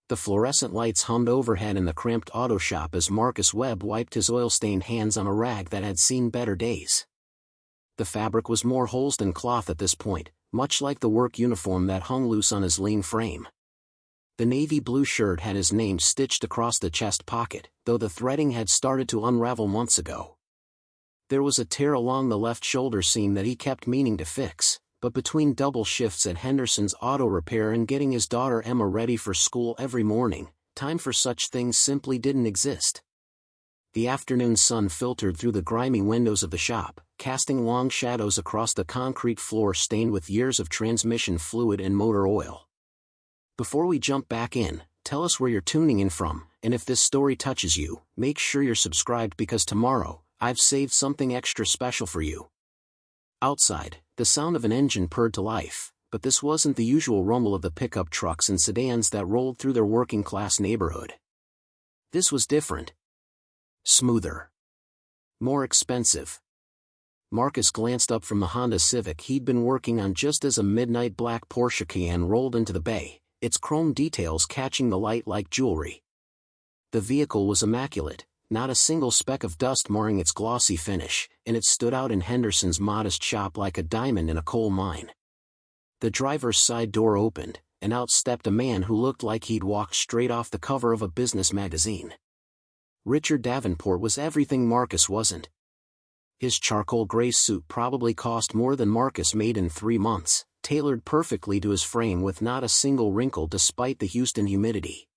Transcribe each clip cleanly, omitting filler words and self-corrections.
The fluorescent lights hummed overhead in the cramped auto shop as Marcus Webb wiped his oil-stained hands on a rag that had seen better days. The fabric was more holes than cloth at this point, much like the work uniform that hung loose on his lean frame. The navy blue shirt had his name stitched across the chest pocket, though the threading had started to unravel months ago. There was a tear along the left shoulder seam that he kept meaning to fix, but between double shifts at Henderson's auto repair and getting his daughter Emma ready for school every morning, time for such things simply didn't exist. The afternoon sun filtered through the grimy windows of the shop, casting long shadows across the concrete floor stained with years of transmission fluid and motor oil. Before we jump back in, tell us where you're tuning in from, and if this story touches you, make sure you're subscribed because tomorrow, I've saved something extra special for you. Outside, the sound of an engine purred to life, but this wasn't the usual rumble of the pickup trucks and sedans that rolled through their working-class neighborhood. This was different. Smoother. More expensive. Marcus glanced up from the Honda Civic he'd been working on just as a midnight black Porsche Cayenne rolled into the bay, its chrome details catching the light like jewelry. The vehicle was immaculate, not a single speck of dust marring its glossy finish, and it stood out in Henderson's modest shop like a diamond in a coal mine. The driver's side door opened, and out stepped a man who looked like he'd walked straight off the cover of a business magazine. Richard Davenport was everything Marcus wasn't. His charcoal gray suit probably cost more than Marcus made in 3 months, tailored perfectly to his frame with not a single wrinkle despite the Houston humidity.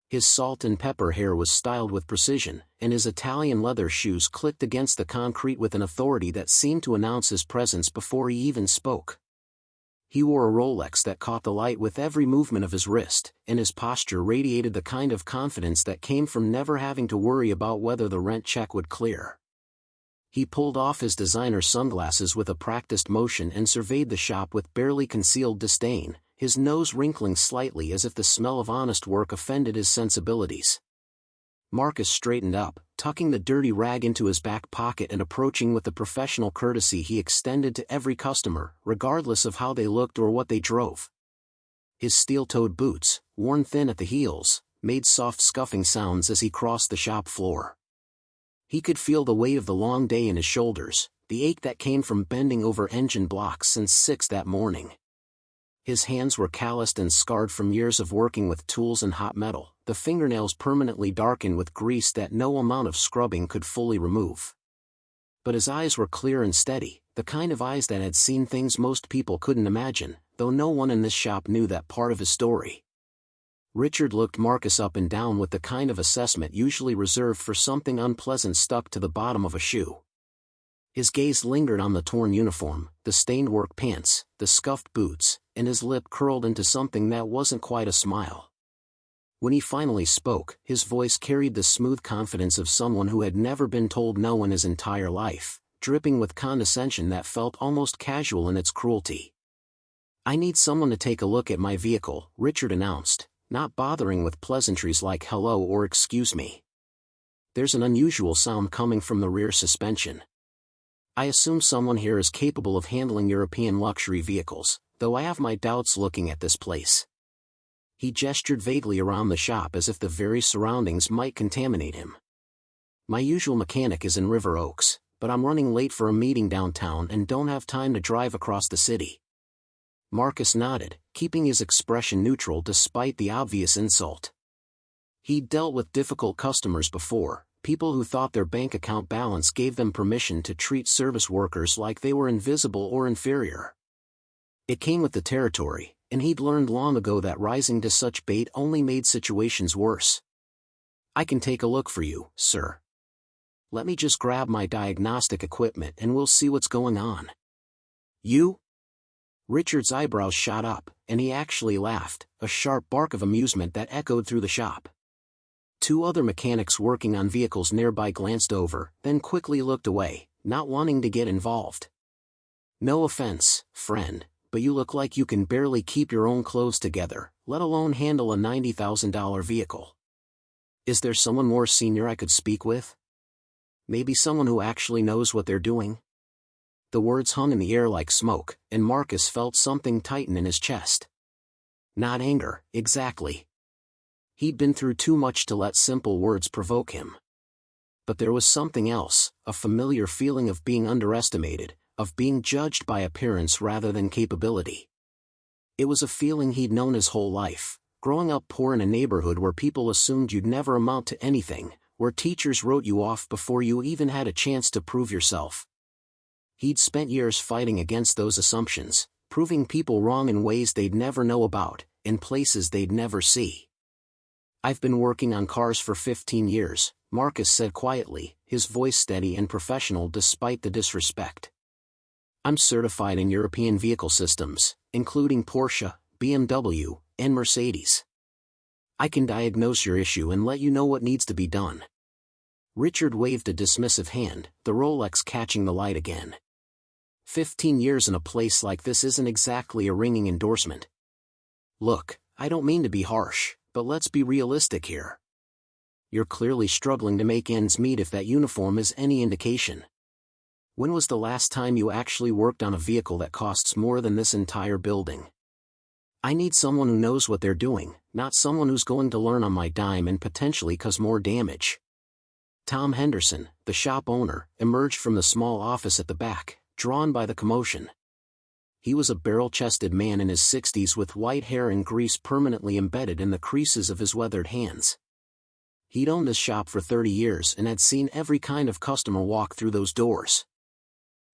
His salt and pepper hair was styled with precision, and his Italian leather shoes clicked against the concrete with an authority that seemed to announce his presence before he even spoke. He wore a Rolex that caught the light with every movement of his wrist, and his posture radiated the kind of confidence that came from never having to worry about whether the rent check would clear. He pulled off his designer sunglasses with a practiced motion and surveyed the shop with barely concealed disdain, his nose wrinkling slightly as if the smell of honest work offended his sensibilities. Marcus straightened up, tucking the dirty rag into his back pocket and approaching with the professional courtesy he extended to every customer, regardless of how they looked or what they drove. His steel-toed boots, worn thin at the heels, made soft scuffing sounds as he crossed the shop floor. He could feel the weight of the long day in his shoulders, the ache that came from bending over engine blocks since 6 that morning. His hands were calloused and scarred from years of working with tools and hot metal, the fingernails permanently darkened with grease that no amount of scrubbing could fully remove. But his eyes were clear and steady, the kind of eyes that had seen things most people couldn't imagine, though no one in this shop knew that part of his story. Richard looked Marcus up and down with the kind of assessment usually reserved for something unpleasant stuck to the bottom of a shoe. His gaze lingered on the torn uniform, the stained work pants, the scuffed boots, and his lip curled into something that wasn't quite a smile. When he finally spoke, his voice carried the smooth confidence of someone who had never been told no in his entire life, dripping with condescension that felt almost casual in its cruelty. "I need someone to take a look at my vehicle," Richard announced, not bothering with pleasantries like hello or excuse me. "There's an unusual sound coming from the rear suspension. I assume someone here is capable of handling European luxury vehicles, though I have my doubts looking at this place." He gestured vaguely around the shop as if the very surroundings might contaminate him. "My usual mechanic is in River Oaks, but I'm running late for a meeting downtown and don't have time to drive across the city." Marcus nodded, keeping his expression neutral despite the obvious insult. He'd dealt with difficult customers before, people who thought their bank account balance gave them permission to treat service workers like they were invisible or inferior. It came with the territory, and he'd learned long ago that rising to such bait only made situations worse. "I can take a look for you, sir. Let me just grab my diagnostic equipment and we'll see what's going on." "You?" Richard's eyebrows shot up, and he actually laughed, a sharp bark of amusement that echoed through the shop. 2 other mechanics working on vehicles nearby glanced over, then quickly looked away, not wanting to get involved. "No offense, friend, but you look like you can barely keep your own clothes together, let alone handle a $90,000 vehicle. Is there someone more senior I could speak with? Maybe someone who actually knows what they're doing?" The words hung in the air like smoke, and Marcus felt something tighten in his chest. Not anger, exactly. He'd been through too much to let simple words provoke him. But there was something else, a familiar feeling of being underestimated, of being judged by appearance rather than capability. It was a feeling he'd known his whole life, growing up poor in a neighborhood where people assumed you'd never amount to anything, where teachers wrote you off before you even had a chance to prove yourself. He'd spent years fighting against those assumptions, proving people wrong in ways they'd never know about, in places they'd never see. "I've been working on cars for 15 years, Marcus said quietly, his voice steady and professional despite the disrespect. "I'm certified in European vehicle systems, including Porsche, BMW, and Mercedes. I can diagnose your issue and let you know what needs to be done." Richard waved a dismissive hand, the Rolex catching the light again. 15 years in a place like this isn't exactly a ringing endorsement. "Look, I don't mean to be harsh, but let's be realistic here. You're clearly struggling to make ends meet if that uniform is any indication. When was the last time you actually worked on a vehicle that costs more than this entire building? I need someone who knows what they're doing, not someone who's going to learn on my dime and potentially cause more damage." Tom Henderson, the shop owner, emerged from the small office at the back, drawn by the commotion. He was a barrel-chested man in his 60s with white hair and grease permanently embedded in the creases of his weathered hands. He'd owned his shop for 30 years and had seen every kind of customer walk through those doors.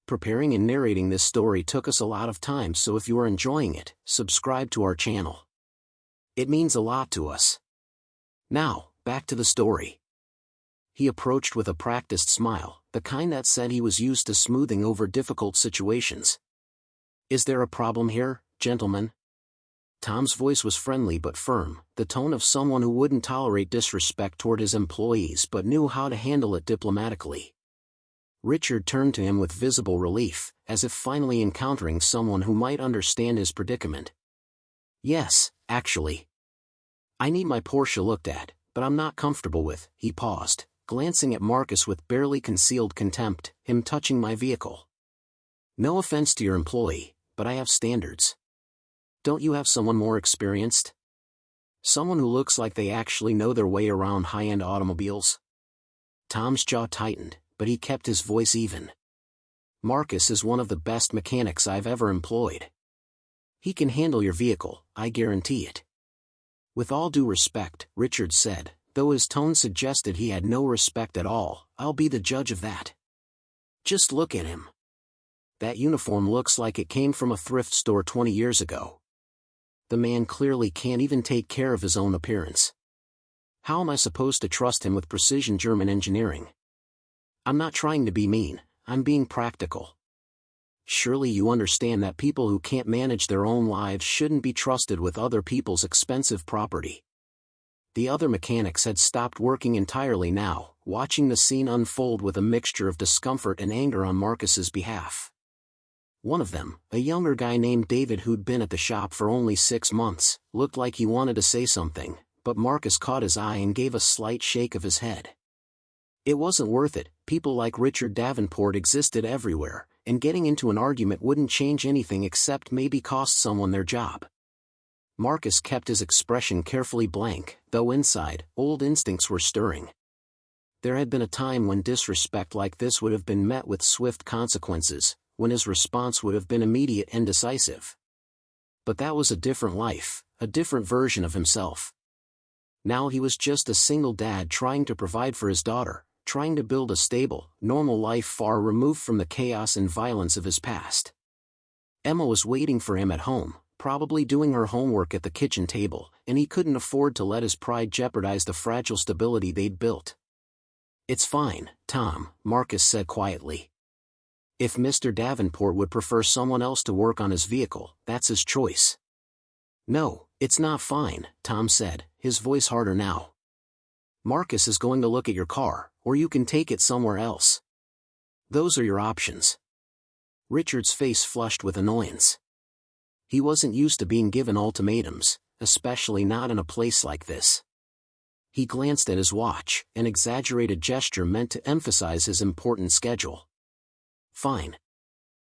Preparing and narrating this story took us a lot of time, so if you are enjoying it, subscribe to our channel. It means a lot to us. Now, back to the story. He approached with a practiced smile, the kind that said he was used to smoothing over difficult situations. "Is there a problem here, gentlemen?" Tom's voice was friendly but firm, the tone of someone who wouldn't tolerate disrespect toward his employees but knew how to handle it diplomatically. Richard turned to him with visible relief, as if finally encountering someone who might understand his predicament. "Yes, actually. I need my Porsche looked at, but I'm not comfortable with," he paused, glancing at Marcus with barely concealed contempt, "him touching my vehicle. No offense to your employee, but I have standards. Don't you have someone more experienced? Someone who looks like they actually know their way around high-end automobiles?" Tom's jaw tightened, but he kept his voice even. "Marcus is one of the best mechanics I've ever employed. He can handle your vehicle, I guarantee it." "With all due respect," Richard said, though his tone suggested he had no respect at all, "I'll be the judge of that. Just look at him. That uniform looks like it came from a thrift store 20 years ago. The man clearly can't even take care of his own appearance. How am I supposed to trust him with precision German engineering? I'm not trying to be mean, I'm being practical. Surely you understand that people who can't manage their own lives shouldn't be trusted with other people's expensive property." The other mechanics had stopped working entirely now, watching the scene unfold with a mixture of discomfort and anger on Marcus's behalf. One of them, a younger guy named David who'd been at the shop for only 6 months, looked like he wanted to say something, but Marcus caught his eye and gave a slight shake of his head. It wasn't worth it. People like Richard Davenport existed everywhere, and getting into an argument wouldn't change anything except maybe cost someone their job. Marcus kept his expression carefully blank, though inside, old instincts were stirring. There had been a time when disrespect like this would have been met with swift consequences, when his response would have been immediate and decisive. But that was a different life, a different version of himself. Now he was just a single dad trying to provide for his daughter, trying to build a stable, normal life far removed from the chaos and violence of his past. Emma was waiting for him at home, probably doing her homework at the kitchen table, and he couldn't afford to let his pride jeopardize the fragile stability they'd built. "It's fine, Tom," Marcus said quietly. "If Mr. Davenport would prefer someone else to work on his vehicle, that's his choice." "No, it's not fine," Tom said, his voice harder now. "Marcus is going to look at your car, or you can take it somewhere else. Those are your options." Richard's face flushed with annoyance. He wasn't used to being given ultimatums, especially not in a place like this. He glanced at his watch, an exaggerated gesture meant to emphasize his important schedule. "Fine.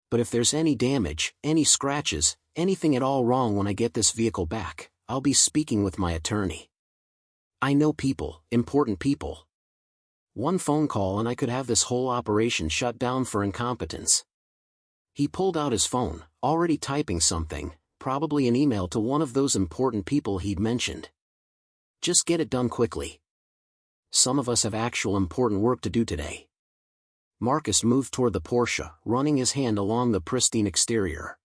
But if there's any damage, any scratches, anything at all wrong when I get this vehicle back, I'll be speaking with my attorney." I know people, important people. One phone call and I could have this whole operation shut down for incompetence. He pulled out his phone, already typing something, probably an email to one of those important people he'd mentioned. Just get it done quickly. Some of us have actual important work to do today. Marcus moved toward the Porsche, running his hand along the pristine exterior.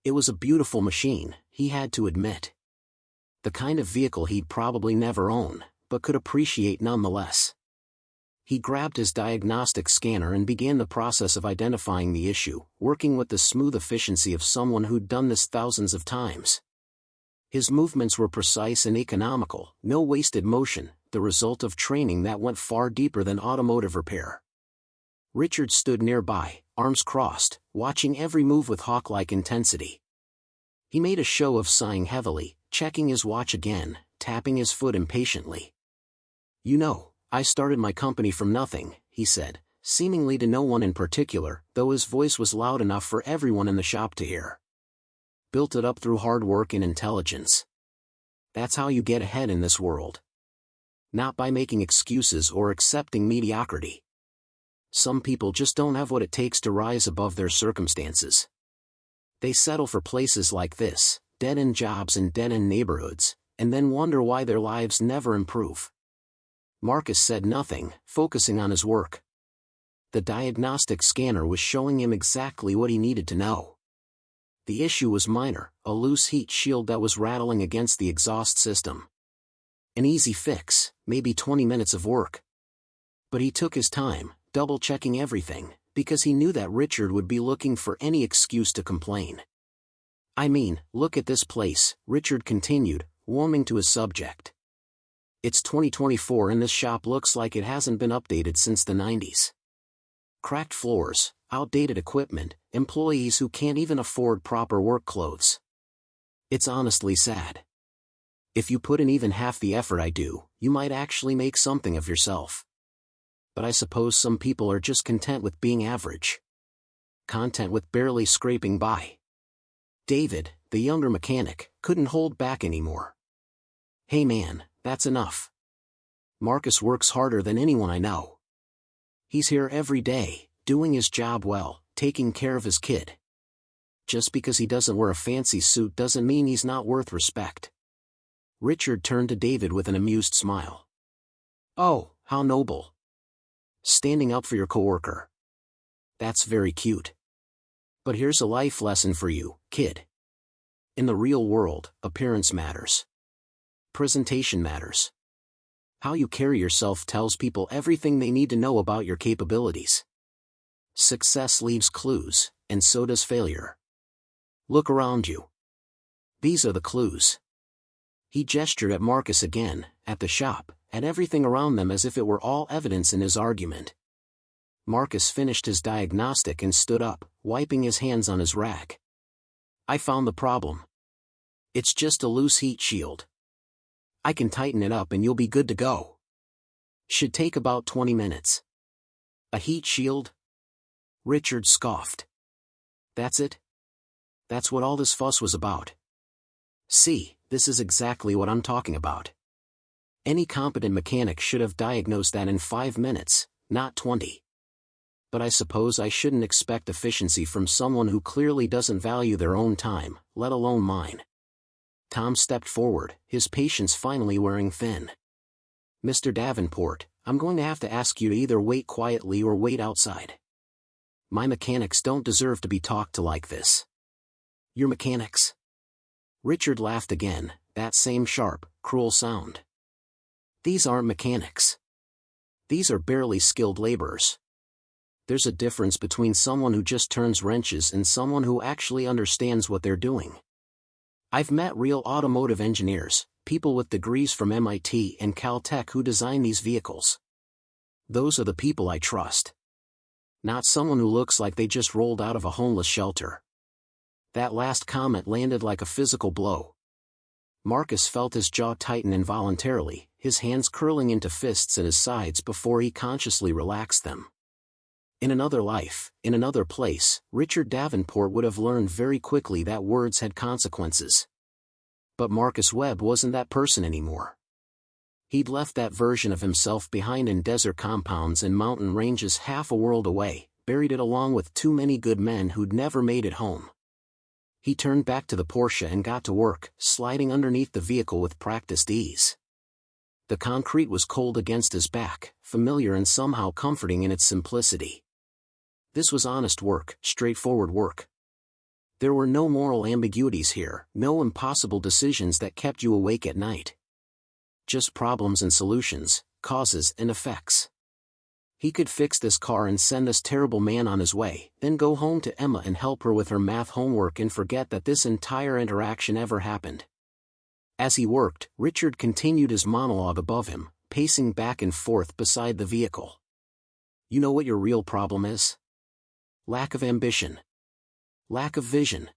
It was a beautiful machine, he had to admit. The kind of vehicle he'd probably never own, but could appreciate nonetheless. He grabbed his diagnostic scanner and began the process of identifying the issue, working with the smooth efficiency of someone who'd done this thousands of times. His movements were precise and economical, no wasted motion, the result of training that went far deeper than automotive repair. Richard stood nearby, arms crossed, watching every move with hawk-like intensity. He made a show of sighing heavily, checking his watch again, tapping his foot impatiently. "You know, I started my company from nothing," he said, seemingly to no one in particular, though his voice was loud enough for everyone in the shop to hear. "Built it up through hard work and intelligence. That's how you get ahead in this world. Not by making excuses or accepting mediocrity. Some people just don't have what it takes to rise above their circumstances. They settle for places like this, dead-end jobs in dead-end neighborhoods, and then wonder why their lives never improve." Marcus said nothing, focusing on his work. The diagnostic scanner was showing him exactly what he needed to know. The issue was minor, a loose heat shield that was rattling against the exhaust system. An easy fix, maybe 20 minutes of work. But he took his time, double-checking everything, because he knew that Richard would be looking for any excuse to complain. "I mean, look at this place," Richard continued, warming to his subject. "It's 2024 and this shop looks like it hasn't been updated since the 90s. Cracked floors, outdated equipment, employees who can't even afford proper work clothes. It's honestly sad. If you put in even half the effort I do, you might actually make something of yourself. But I suppose some people are just content with being average. Content with barely scraping by." David, the younger mechanic, couldn't hold back anymore. "Hey man, that's enough. Marcus works harder than anyone I know. He's here every day, doing his job well, taking care of his kid. Just because he doesn't wear a fancy suit doesn't mean he's not worth respect." Richard turned to David with an amused smile. "Oh, how noble. Standing up for your coworker. That's very cute. But here's a life lesson for you, kid. In the real world, appearance matters. Presentation matters. How you carry yourself tells people everything they need to know about your capabilities. Success leaves clues, and so does failure. Look around you. These are the clues." He gestured at Marcus again, at the shop, at everything around them as if it were all evidence in his argument. Marcus finished his diagnostic and stood up, wiping his hands on his rack. "I found the problem. It's just a loose heat shield. I can tighten it up and you'll be good to go. Should take about 20 minutes. A heat shield?" Richard scoffed. "That's it? That's what all this fuss was about? See, this is exactly what I'm talking about. Any competent mechanic should have diagnosed that in 5 minutes, not 20. But I suppose I shouldn't expect efficiency from someone who clearly doesn't value their own time, let alone mine." Tom stepped forward, his patience finally wearing thin. "Mr. Davenport, I'm going to have to ask you to either wait quietly or wait outside. My mechanics don't deserve to be talked to like this." "Your mechanics?" Richard laughed again, that same sharp, cruel sound. "These aren't mechanics. These are barely skilled laborers. There's a difference between someone who just turns wrenches and someone who actually understands what they're doing. I've met real automotive engineers, people with degrees from MIT and Caltech who design these vehicles. Those are the people I trust. Not someone who looks like they just rolled out of a homeless shelter." That last comment landed like a physical blow. Marcus felt his jaw tighten involuntarily, his hands curling into fists at his sides before he consciously relaxed them. In another life, in another place, Richard Davenport would have learned very quickly that words had consequences. But Marcus Webb wasn't that person anymore. He'd left that version of himself behind in desert compounds and mountain ranges half a world away, buried it along with too many good men who'd never made it home. He turned back to the Porsche and got to work, sliding underneath the vehicle with practiced ease. The concrete was cold against his back, familiar and somehow comforting in its simplicity. This was honest work, straightforward work. There were no moral ambiguities here, no impossible decisions that kept you awake at night. Just problems and solutions, causes and effects. He could fix this car and send this terrible man on his way, then go home to Emma and help her with her math homework and forget that this entire interaction ever happened. As he worked, Richard continued his monologue above him, pacing back and forth beside the vehicle. You know what your real problem is? Lack of ambition. Lack of vision.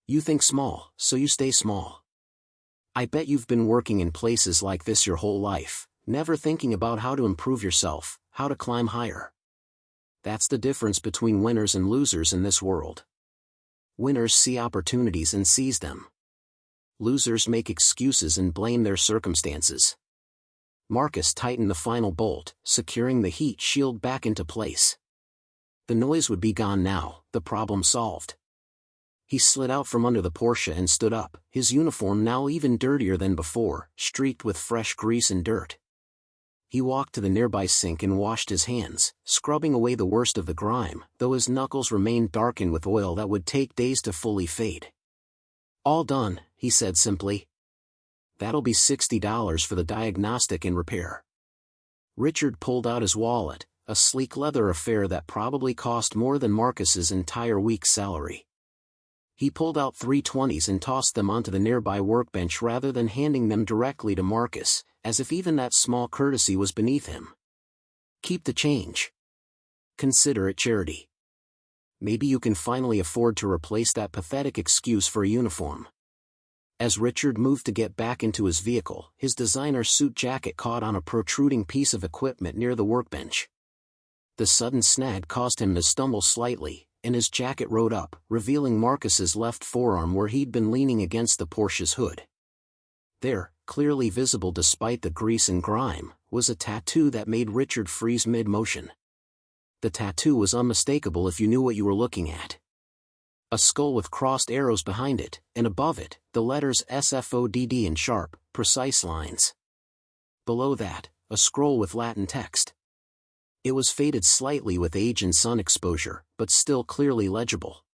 You think small, so you stay small. I bet you've been working in places like this your whole life, never thinking about how to improve yourself, how to climb higher. That's the difference between winners and losers in this world. Winners see opportunities and seize them. Losers make excuses and blame their circumstances. Marcus tightened the final bolt, securing the heat shield back into place. The noise would be gone now, the problem solved. He slid out from under the Porsche and stood up, his uniform now even dirtier than before, streaked with fresh grease and dirt. He walked to the nearby sink and washed his hands, scrubbing away the worst of the grime, though his knuckles remained darkened with oil that would take days to fully fade. All done, he said simply. That'll be $60 for the diagnostic and repair. Richard pulled out his wallet, a sleek leather affair that probably cost more than Marcus's entire week's salary. He pulled out 320s and tossed them onto the nearby workbench rather than handing them directly to Marcus, as if even that small courtesy was beneath him. Keep the change. Consider it charity. Maybe you can finally afford to replace that pathetic excuse for a uniform. As Richard moved to get back into his vehicle, his designer suit jacket caught on a protruding piece of equipment near the workbench. The sudden snag caused him to stumble slightly, and his jacket rode up, revealing Marcus's left forearm where he'd been leaning against the Porsche's hood. There, clearly visible despite the grease and grime, was a tattoo that made Richard freeze mid-motion. The tattoo was unmistakable if you knew what you were looking at. A skull with crossed arrows behind it, and above it, the letters SFODD in sharp, precise lines. Below that, a scroll with Latin text. It was faded slightly with age and sun exposure, but still clearly legible.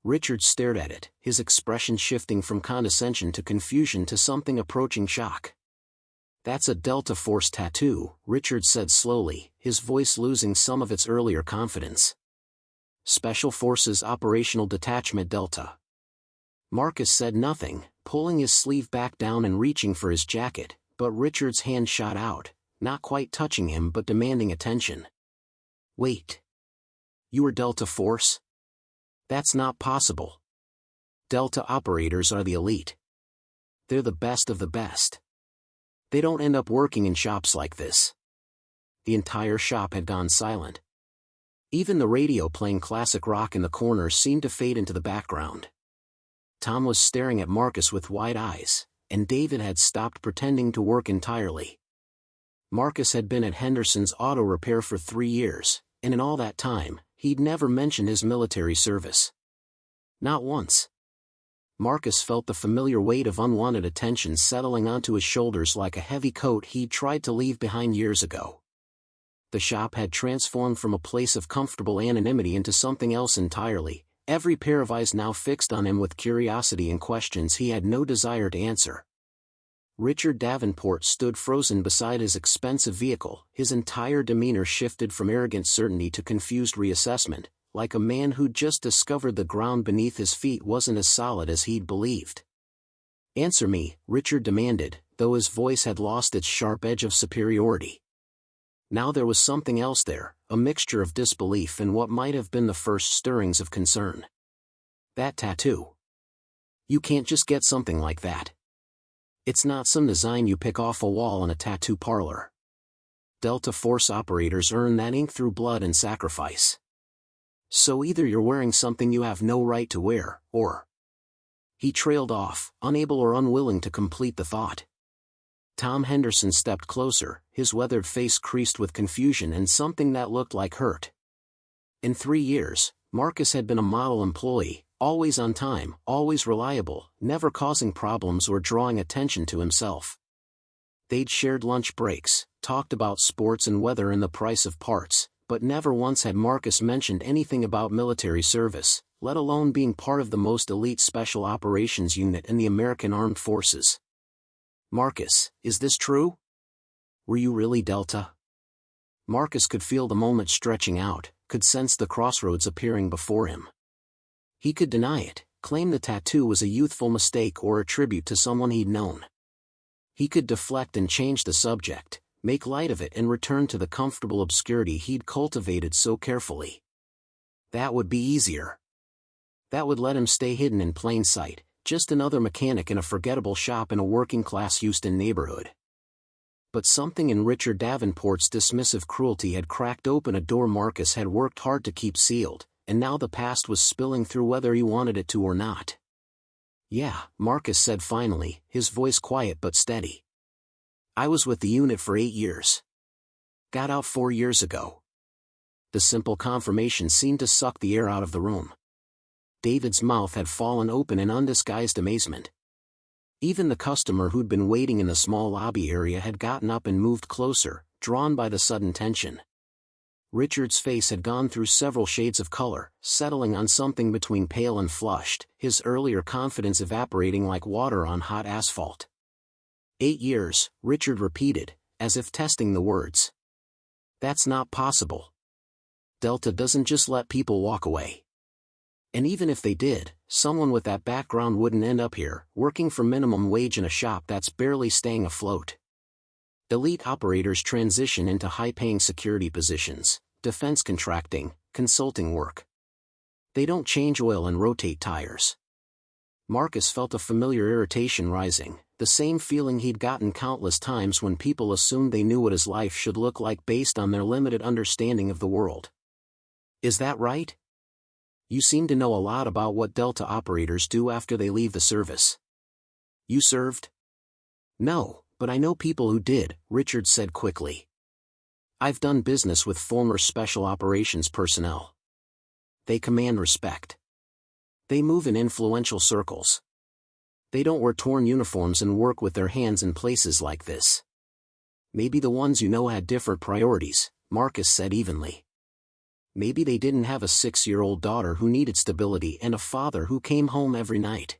Richard stared at it, his expression shifting from condescension to confusion to something approaching shock. That's a Delta Force tattoo, Richard said slowly, his voice losing some of its earlier confidence. Special Forces Operational Detachment Delta. Marcus said nothing, pulling his sleeve back down and reaching for his jacket, but Richard's hand shot out, not quite touching him but demanding attention. Wait. You are Delta Force? That's not possible. Delta operators are the elite. They're the best of the best. They don't end up working in shops like this. The entire shop had gone silent. Even the radio playing classic rock in the corner seemed to fade into the background. Tom was staring at Marcus with wide eyes, and David had stopped pretending to work entirely. Marcus had been at Henderson's auto repair for 3 years, and in all that time, he'd never mentioned his military service. Not once. Marcus felt the familiar weight of unwanted attention settling onto his shoulders like a heavy coat he'd tried to leave behind years ago. The shop had transformed from a place of comfortable anonymity into something else entirely, every pair of eyes now fixed on him with curiosity and questions he had no desire to answer. Richard Davenport stood frozen beside his expensive vehicle, his entire demeanor shifted from arrogant certainty to confused reassessment, like a man who'd just discovered the ground beneath his feet wasn't as solid as he'd believed. Answer me, Richard demanded, though his voice had lost its sharp edge of superiority. Now there was something else there, a mixture of disbelief and what might have been the first stirrings of concern. That tattoo. You can't just get something like that. It's not some design you pick off a wall in a tattoo parlor. Delta Force operators earn that ink through blood and sacrifice. So either you're wearing something you have no right to wear, or... He trailed off, unable or unwilling to complete the thought. Tom Henderson stepped closer, his weathered face creased with confusion and something that looked like hurt. In 3 years, Marcus had been a model employee, always on time, always reliable, never causing problems or drawing attention to himself. They'd shared lunch breaks, talked about sports and weather and the price of parts, but never once had Marcus mentioned anything about military service, let alone being part of the most elite special operations unit in the American Armed Forces. "Marcus, is this true? Were you really Delta?" Marcus could feel the moment stretching out, could sense the crossroads appearing before him. He could deny it, claim the tattoo was a youthful mistake or a tribute to someone he'd known. He could deflect and change the subject, make light of it and return to the comfortable obscurity he'd cultivated so carefully. That would be easier. That would let him stay hidden in plain sight, just another mechanic in a forgettable shop in a working-class Houston neighborhood. But something in Richard Davenport's dismissive cruelty had cracked open a door Marcus had worked hard to keep sealed, and now the past was spilling through whether he wanted it to or not. "Yeah," Marcus said finally, his voice quiet but steady. "I was with the unit for 8 years. Got out 4 years ago." The simple confirmation seemed to suck the air out of the room. David's mouth had fallen open in undisguised amazement. Even the customer who'd been waiting in the small lobby area had gotten up and moved closer, drawn by the sudden tension. Richard's face had gone through several shades of color, settling on something between pale and flushed, his earlier confidence evaporating like water on hot asphalt. 8 years, Richard repeated, as if testing the words. "That's not possible. Delta doesn't just let people walk away. And even if they did, someone with that background wouldn't end up here, working for minimum wage in a shop that's barely staying afloat. Elite operators transition into high-paying security positions, defense contracting, consulting work. They don't change oil and rotate tires." Marcus felt a familiar irritation rising, the same feeling he'd gotten countless times when people assumed they knew what his life should look like based on their limited understanding of the world. "Is that right? You seem to know a lot about what Delta operators do after they leave the service. You served?" "No, but I know people who did," Richard said quickly. "I've done business with former special operations personnel. They command respect. They move in influential circles. They don't wear torn uniforms and work with their hands in places like this." "Maybe the ones you know had different priorities," Marcus said evenly. "Maybe they didn't have a 6-year-old daughter who needed stability and a father who came home every night.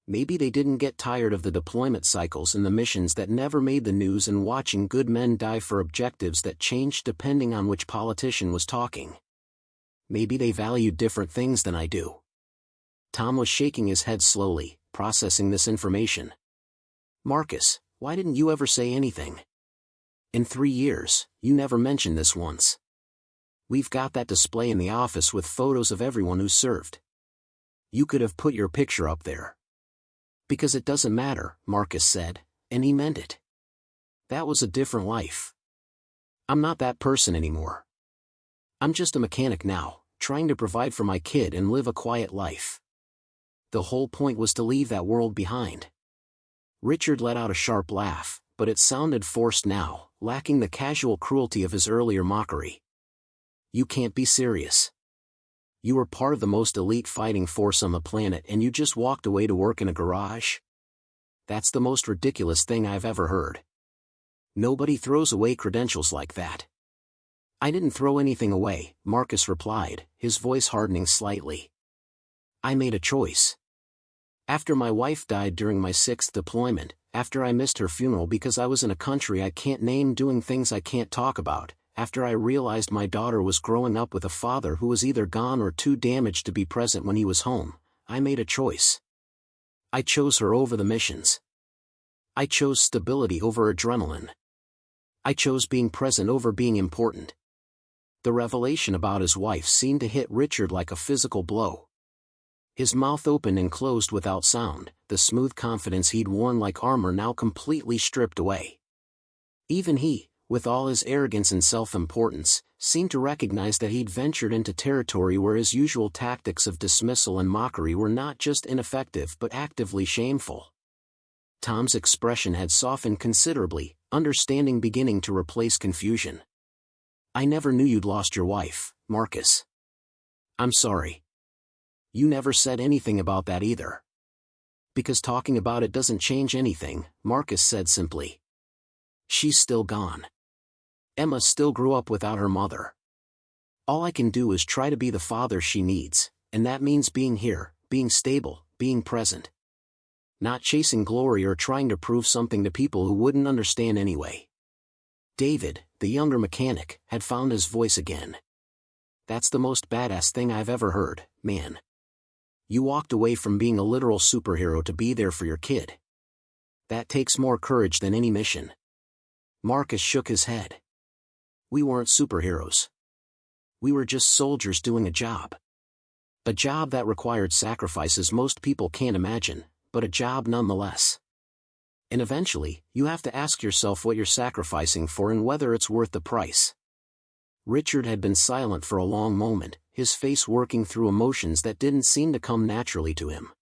Maybe they didn't get tired of the deployment cycles and the missions that never made the news and watching good men die for objectives that changed depending on which politician was talking. Maybe they valued different things than I do." Tom was shaking his head slowly, processing this information. "Marcus, why didn't you ever say anything? In 3 years, you never mentioned this once. We've got that display in the office with photos of everyone who served. You could have put your picture up there." "Because it doesn't matter," Marcus said, and he meant it. "That was a different life. I'm not that person anymore. I'm just a mechanic now, trying to provide for my kid and live a quiet life. The whole point was to leave that world behind." Richard let out a sharp laugh, but it sounded forced now, lacking the casual cruelty of his earlier mockery. "You can't be serious. You were part of the most elite fighting force on the planet and you just walked away to work in a garage? That's the most ridiculous thing I've ever heard. Nobody throws away credentials like that." "I didn't throw anything away," Marcus replied, his voice hardening slightly. "I made a choice. After my wife died during my 6th deployment, after I missed her funeral because I was in a country I can't name doing things I can't talk about, after I realized my daughter was growing up with a father who was either gone or too damaged to be present when he was home, I made a choice. I chose her over the missions. I chose stability over adrenaline. I chose being present over being important." The revelation about his wife seemed to hit Richard like a physical blow. His mouth opened and closed without sound, the smooth confidence he'd worn like armor now completely stripped away. Even he, with all his arrogance and self-importance, seemed to recognize that he'd ventured into territory where his usual tactics of dismissal and mockery were not just ineffective but actively shameful. Tom's expression had softened considerably, understanding beginning to replace confusion. "I never knew you'd lost your wife, Marcus." "I'm sorry." "You never said anything about that either." "Because talking about it doesn't change anything," Marcus said simply. "She's still gone. Emma still grew up without her mother. All I can do is try to be the father she needs, and that means being here, being stable, being present. Not chasing glory or trying to prove something to people who wouldn't understand anyway." David, the younger mechanic, had found his voice again. "That's the most badass thing I've ever heard, man. You walked away from being a literal superhero to be there for your kid. That takes more courage than any mission." Marcus shook his head. "We weren't superheroes. We were just soldiers doing a job. A job that required sacrifices most people can't imagine, but a job nonetheless. And eventually, you have to ask yourself what you're sacrificing for and whether it's worth the price." Richard had been silent for a long moment, his face working through emotions that didn't seem to come naturally to him.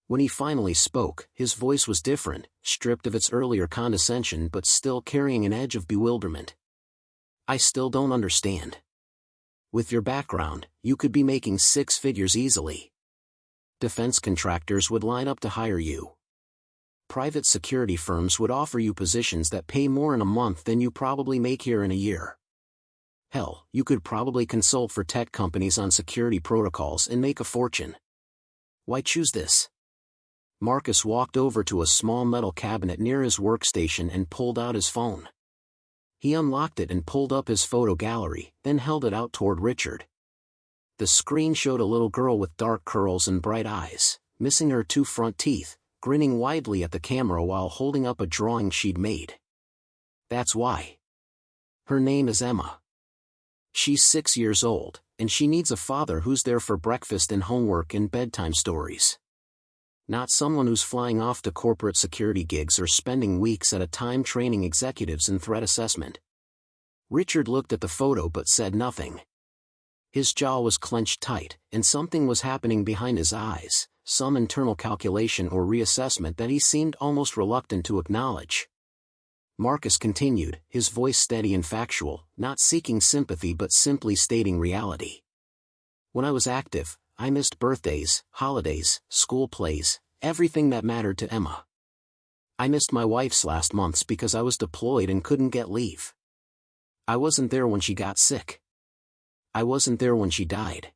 When he finally spoke, his voice was different, stripped of its earlier condescension but still carrying an edge of bewilderment. "I still don't understand. With your background, you could be making 6 figures easily. Defense contractors would line up to hire you. Private security firms would offer you positions that pay more in a month than you probably make here in a year. Hell, you could probably consult for tech companies on security protocols and make a fortune. Why choose this?" Marcus walked over to a small metal cabinet near his workstation and pulled out his phone. He unlocked it and pulled up his photo gallery, then held it out toward Richard. The screen showed a little girl with dark curls and bright eyes, missing her 2 front teeth, grinning widely at the camera while holding up a drawing she'd made. "That's why. Her name is Emma. She's 6 years old, and she needs a father who's there for breakfast and homework and bedtime stories. Not someone who's flying off to corporate security gigs or spending weeks at a time training executives in threat assessment." Richard looked at the photo but said nothing. His jaw was clenched tight, and something was happening behind his eyes, some internal calculation or reassessment that he seemed almost reluctant to acknowledge. Marcus continued, his voice steady and factual, not seeking sympathy but simply stating reality. "When I was active, I missed birthdays, holidays, school plays, everything that mattered to Emma. I missed my wife's last months because I was deployed and couldn't get leave. I wasn't there when she got sick. I wasn't there when she died.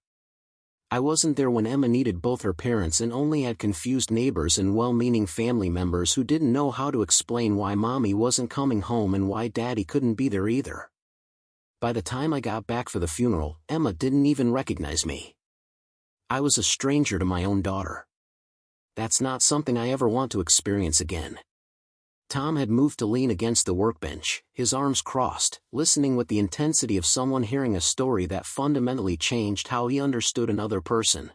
I wasn't there when Emma needed both her parents and only had confused neighbors and well-meaning family members who didn't know how to explain why mommy wasn't coming home and why daddy couldn't be there either. By the time I got back for the funeral, Emma didn't even recognize me. I was a stranger to my own daughter. That's not something I ever want to experience again." Tom had moved to lean against the workbench, his arms crossed, listening with the intensity of someone hearing a story that fundamentally changed how he understood another person.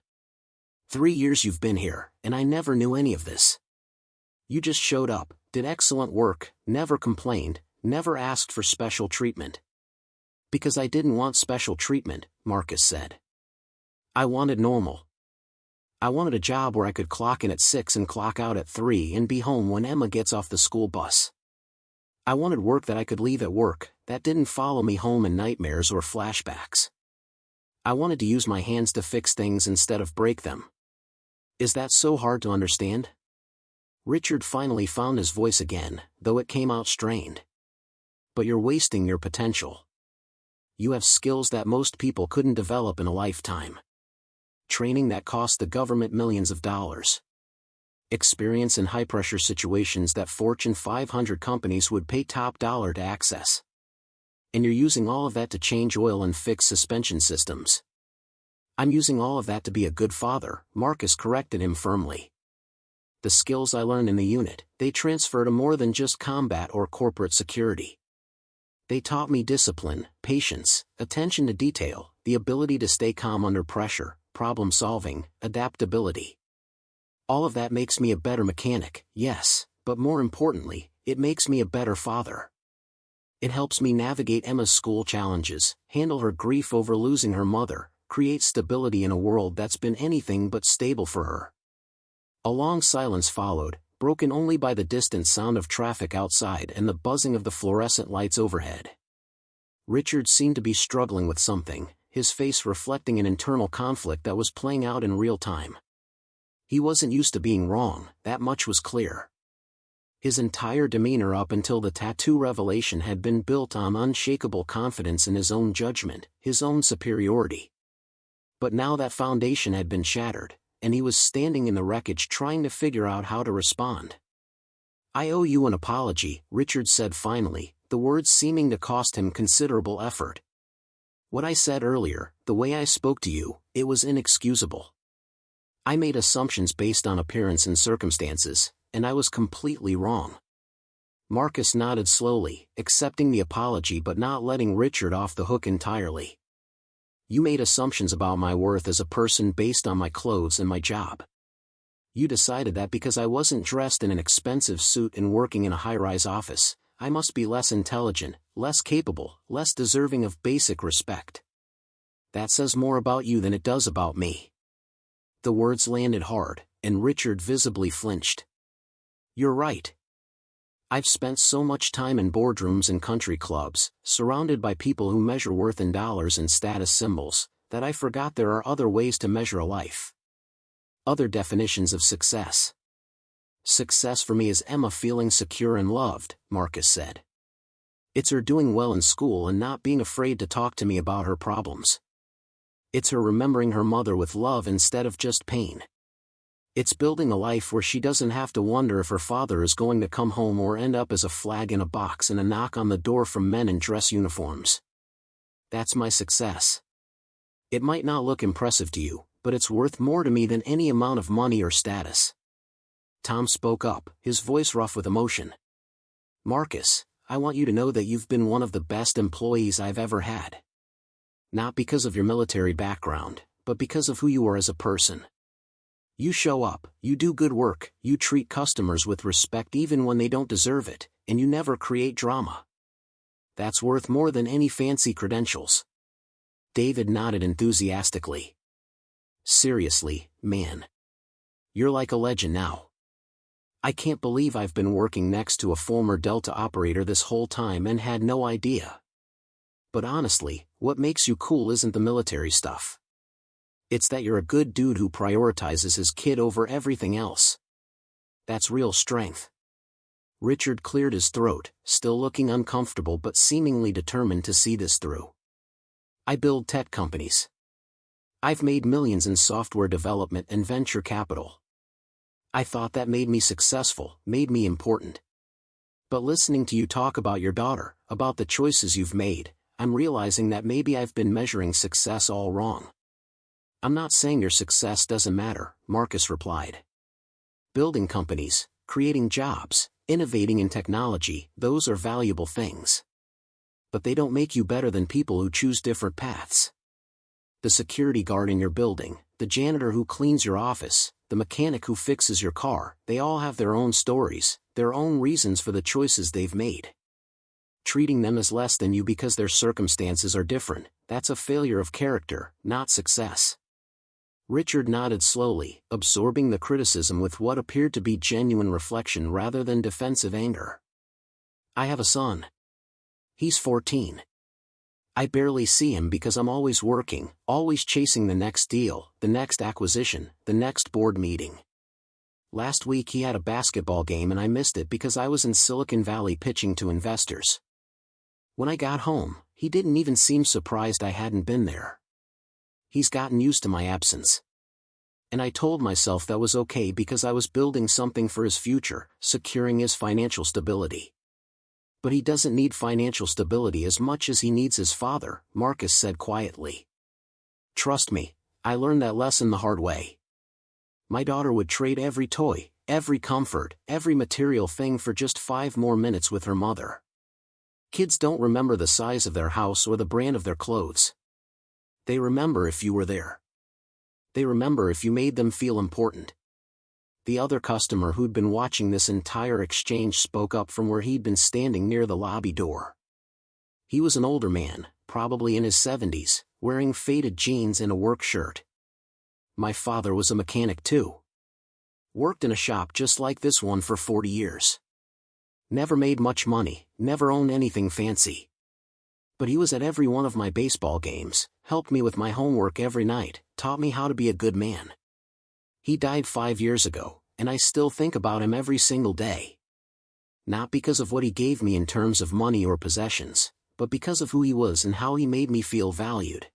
3 years you've been here, and I never knew any of this. You just showed up, did excellent work, never complained, never asked for special treatment." "Because I didn't want special treatment," Marcus said. "I wanted normal. I wanted a job where I could clock in at 6 and clock out at 3 and be home when Emma gets off the school bus. I wanted work that I could leave at work, that didn't follow me home in nightmares or flashbacks. I wanted to use my hands to fix things instead of break them. Is that so hard to understand?" Richard finally found his voice again, though it came out strained. "But you're wasting your potential. You have skills that most people couldn't develop in a lifetime. Training that cost the government millions of dollars. Experience in high-pressure situations that Fortune 500 companies would pay top dollar to access. And you're using all of that to change oil and fix suspension systems." "I'm using all of that to be a good father," Marcus corrected him firmly. "The skills I learned in the unit, they transfer to more than just combat or corporate security. They taught me discipline, patience, attention to detail, the ability to stay calm under pressure, problem-solving, adaptability. All of that makes me a better mechanic, yes, but more importantly, it makes me a better father. It helps me navigate Emma's school challenges, handle her grief over losing her mother, create stability in a world that's been anything but stable for her." A long silence followed, broken only by the distant sound of traffic outside and the buzzing of the fluorescent lights overhead. Richard seemed to be struggling with something, his face reflecting an internal conflict that was playing out in real time. He wasn't used to being wrong, that much was clear. His entire demeanor up until the tattoo revelation had been built on unshakable confidence in his own judgment, his own superiority. But now that foundation had been shattered, and he was standing in the wreckage trying to figure out how to respond. "I owe you an apology," Richard said finally, the words seeming to cost him considerable effort. "What I said earlier, the way I spoke to you, it was inexcusable. I made assumptions based on appearance and circumstances, and I was completely wrong." Marcus nodded slowly, accepting the apology but not letting Richard off the hook entirely. "You made assumptions about my worth as a person based on my clothes and my job. You decided that because I wasn't dressed in an expensive suit and working in a high-rise office, I must be less intelligent, less capable, less deserving of basic respect. That says more about you than it does about me." The words landed hard, and Richard visibly flinched. "You're right. I've spent so much time in boardrooms and country clubs, surrounded by people who measure worth in dollars and status symbols, that I forgot there are other ways to measure a life. Other definitions of success. Success for me is Emma feeling secure and loved," Marcus said. "It's her doing well in school and not being afraid to talk to me about her problems. It's her remembering her mother with love instead of just pain. It's building a life where she doesn't have to wonder if her father is going to come home or end up as a flag in a box and a knock on the door from men in dress uniforms. That's my success. It might not look impressive to you, but it's worth more to me than any amount of money or status." Tom spoke up, his voice rough with emotion. "Marcus, I want you to know that you've been one of the best employees I've ever had. Not because of your military background, but because of who you are as a person. You show up, you do good work, you treat customers with respect even when they don't deserve it, and you never create drama. That's worth more than any fancy credentials." David nodded enthusiastically. "Seriously, man. You're like a legend now. I can't believe I've been working next to a former Delta operator this whole time and had no idea. But honestly, what makes you cool isn't the military stuff. It's that you're a good dude who prioritizes his kid over everything else. That's real strength." Richard cleared his throat, still looking uncomfortable but seemingly determined to see this through. "I build tech companies. I've made millions in software development and venture capital. I thought that made me successful, made me important. But listening to you talk about your daughter, about the choices you've made, I'm realizing that maybe I've been measuring success all wrong." "I'm not saying your success doesn't matter," Marcus replied. "Building companies, creating jobs, innovating in technology, those are valuable things. But they don't make you better than people who choose different paths. The security guard in your building, the janitor who cleans your office, the mechanic who fixes your car, they all have their own stories, their own reasons for the choices they've made. Treating them as less than you because their circumstances are different, that's a failure of character, not success." Richard nodded slowly, absorbing the criticism with what appeared to be genuine reflection rather than defensive anger. "I have a son. He's 14. I barely see him because I'm always working, always chasing the next deal, the next acquisition, the next board meeting. Last week he had a basketball game and I missed it because I was in Silicon Valley pitching to investors. When I got home, he didn't even seem surprised I hadn't been there. He's gotten used to my absence. And I told myself that was okay because I was building something for his future, securing his financial stability. But he doesn't need financial stability as much as he needs his father," Marcus said quietly. "Trust me, I learned that lesson the hard way. My daughter would trade every toy, every comfort, every material thing for just 5 more minutes with her mother. Kids don't remember the size of their house or the brand of their clothes. They remember if you were there. They remember if you made them feel important." The other customer who'd been watching this entire exchange spoke up from where he'd been standing near the lobby door. He was an older man, probably in his 70s, wearing faded jeans and a work shirt. "My father was a mechanic too. Worked in a shop just like this one for 40 years. Never made much money, never owned anything fancy. But he was at every one of my baseball games, helped me with my homework every night, taught me how to be a good man. He died 5 years ago, and I still think about him every single day. Not because of what he gave me in terms of money or possessions, but because of who he was and how he made me feel valued.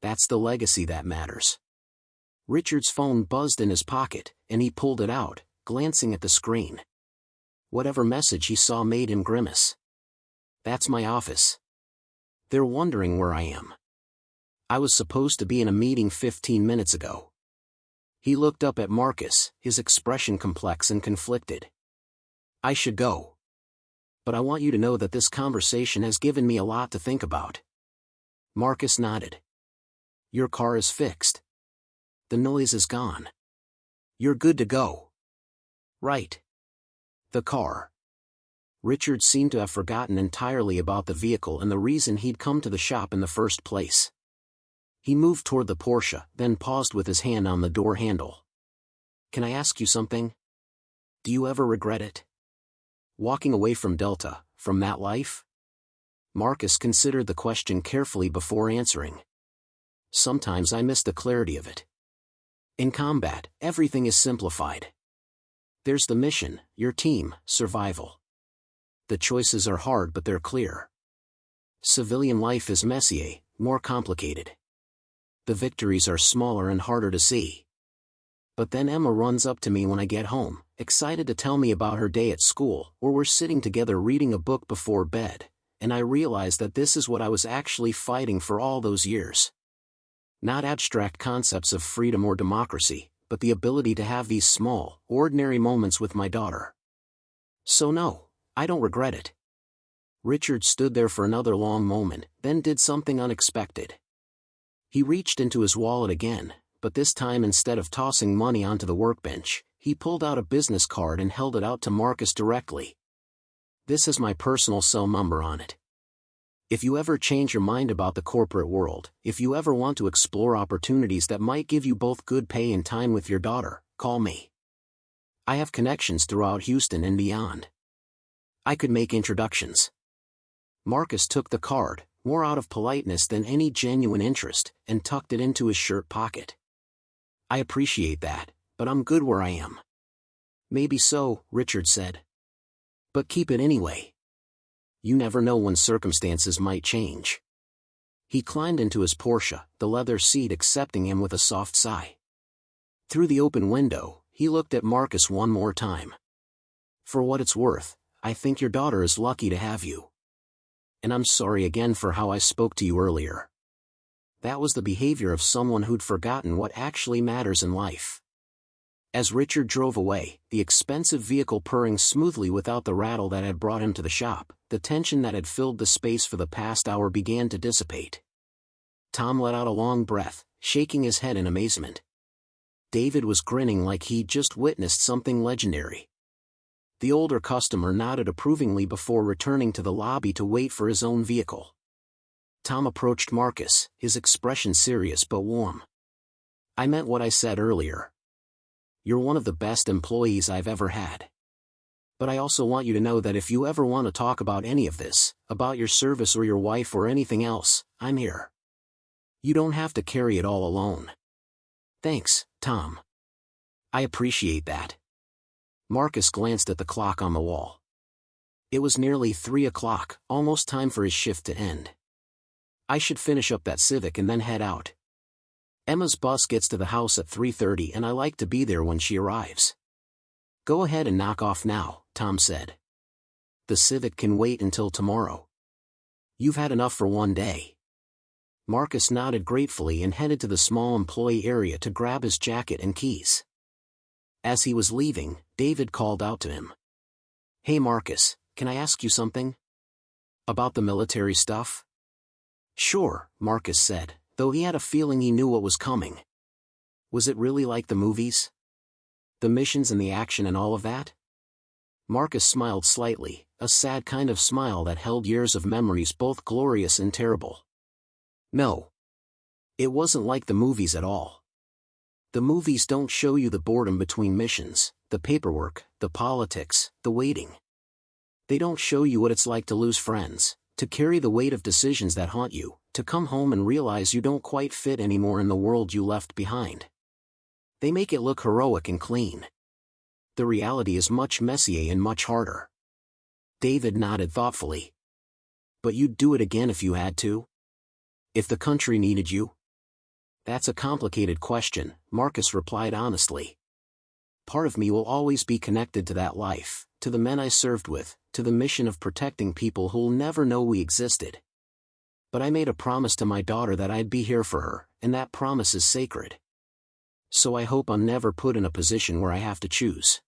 That's the legacy that matters. Richard's phone buzzed in his pocket, and he pulled it out, glancing at the screen. Whatever message he saw made him grimace. That's my office. They're wondering where I am. I was supposed to be in a meeting 15 minutes ago. He looked up at Marcus, his expression complex and conflicted. I should go. But I want you to know that this conversation has given me a lot to think about. Marcus nodded. Your car is fixed. The noise is gone. You're good to go. Right. The car. Richard seemed to have forgotten entirely about the vehicle and the reason he'd come to the shop in the first place. He moved toward the Porsche, then paused with his hand on the door handle. Can I ask you something? Do you ever regret it? Walking away from Delta, from that life? Marcus considered the question carefully before answering. Sometimes I miss the clarity of it. In combat, everything is simplified. There's the mission, your team, survival. The choices are hard but they're clear. Civilian life is messier, more complicated. The victories are smaller and harder to see. But then Emma runs up to me when I get home, excited to tell me about her day at school, or we're sitting together reading a book before bed, and I realize that this is what I was actually fighting for all those years. Not abstract concepts of freedom or democracy, but the ability to have these small, ordinary moments with my daughter. So no, I don't regret it. Richard stood there for another long moment, then did something unexpected. He reached into his wallet again, but this time instead of tossing money onto the workbench, he pulled out a business card and held it out to Marcus directly. This is my personal cell number on it. If you ever change your mind about the corporate world, if you ever want to explore opportunities that might give you both good pay and time with your daughter, call me. I have connections throughout Houston and beyond. I could make introductions. Marcus took the card, more out of politeness than any genuine interest, and tucked it into his shirt pocket. I appreciate that, but I'm good where I am. Maybe so, Richard said. But keep it anyway. You never know when circumstances might change. He climbed into his Porsche, the leather seat accepting him with a soft sigh. Through the open window, he looked at Marcus one more time. For what it's worth, I think your daughter is lucky to have you. And I'm sorry again for how I spoke to you earlier. That was the behavior of someone who'd forgotten what actually matters in life. As Richard drove away, the expensive vehicle purring smoothly without the rattle that had brought him to the shop, the tension that had filled the space for the past hour began to dissipate. Tom let out a long breath, shaking his head in amazement. David was grinning like he'd just witnessed something legendary. The older customer nodded approvingly before returning to the lobby to wait for his own vehicle. Tom approached Marcus, his expression serious but warm. I meant what I said earlier. You're one of the best employees I've ever had. But I also want you to know that if you ever want to talk about any of this, about your service or your wife or anything else, I'm here. You don't have to carry it all alone. Thanks, Tom. I appreciate that. Marcus glanced at the clock on the wall. It was nearly 3 o'clock, almost time for his shift to end. I should finish up that Civic and then head out. Emma's bus gets to the house at 3:30 and I like to be there when she arrives. Go ahead and knock off now, Tom said. The Civic can wait until tomorrow. You've had enough for one day. Marcus nodded gratefully and headed to the small employee area to grab his jacket and keys. As he was leaving, David called out to him. Hey Marcus, can I ask you something? About the military stuff? Sure, Marcus said, though he had a feeling he knew what was coming. Was it really like the movies? The missions and the action and all of that? Marcus smiled slightly, a sad kind of smile that held years of memories both glorious and terrible. No. It wasn't like the movies at all. The movies don't show you the boredom between missions, the paperwork, the politics, the waiting. They don't show you what it's like to lose friends, to carry the weight of decisions that haunt you, to come home and realize you don't quite fit anymore in the world you left behind. They make it look heroic and clean. The reality is much messier and much harder. David nodded thoughtfully. But you'd do it again if you had to? If the country needed you? That's a complicated question, Marcus replied honestly. Part of me will always be connected to that life, to the men I served with, to the mission of protecting people who'll never know we existed. But I made a promise to my daughter that I'd be here for her, and that promise is sacred. So I hope I'm never put in a position where I have to choose.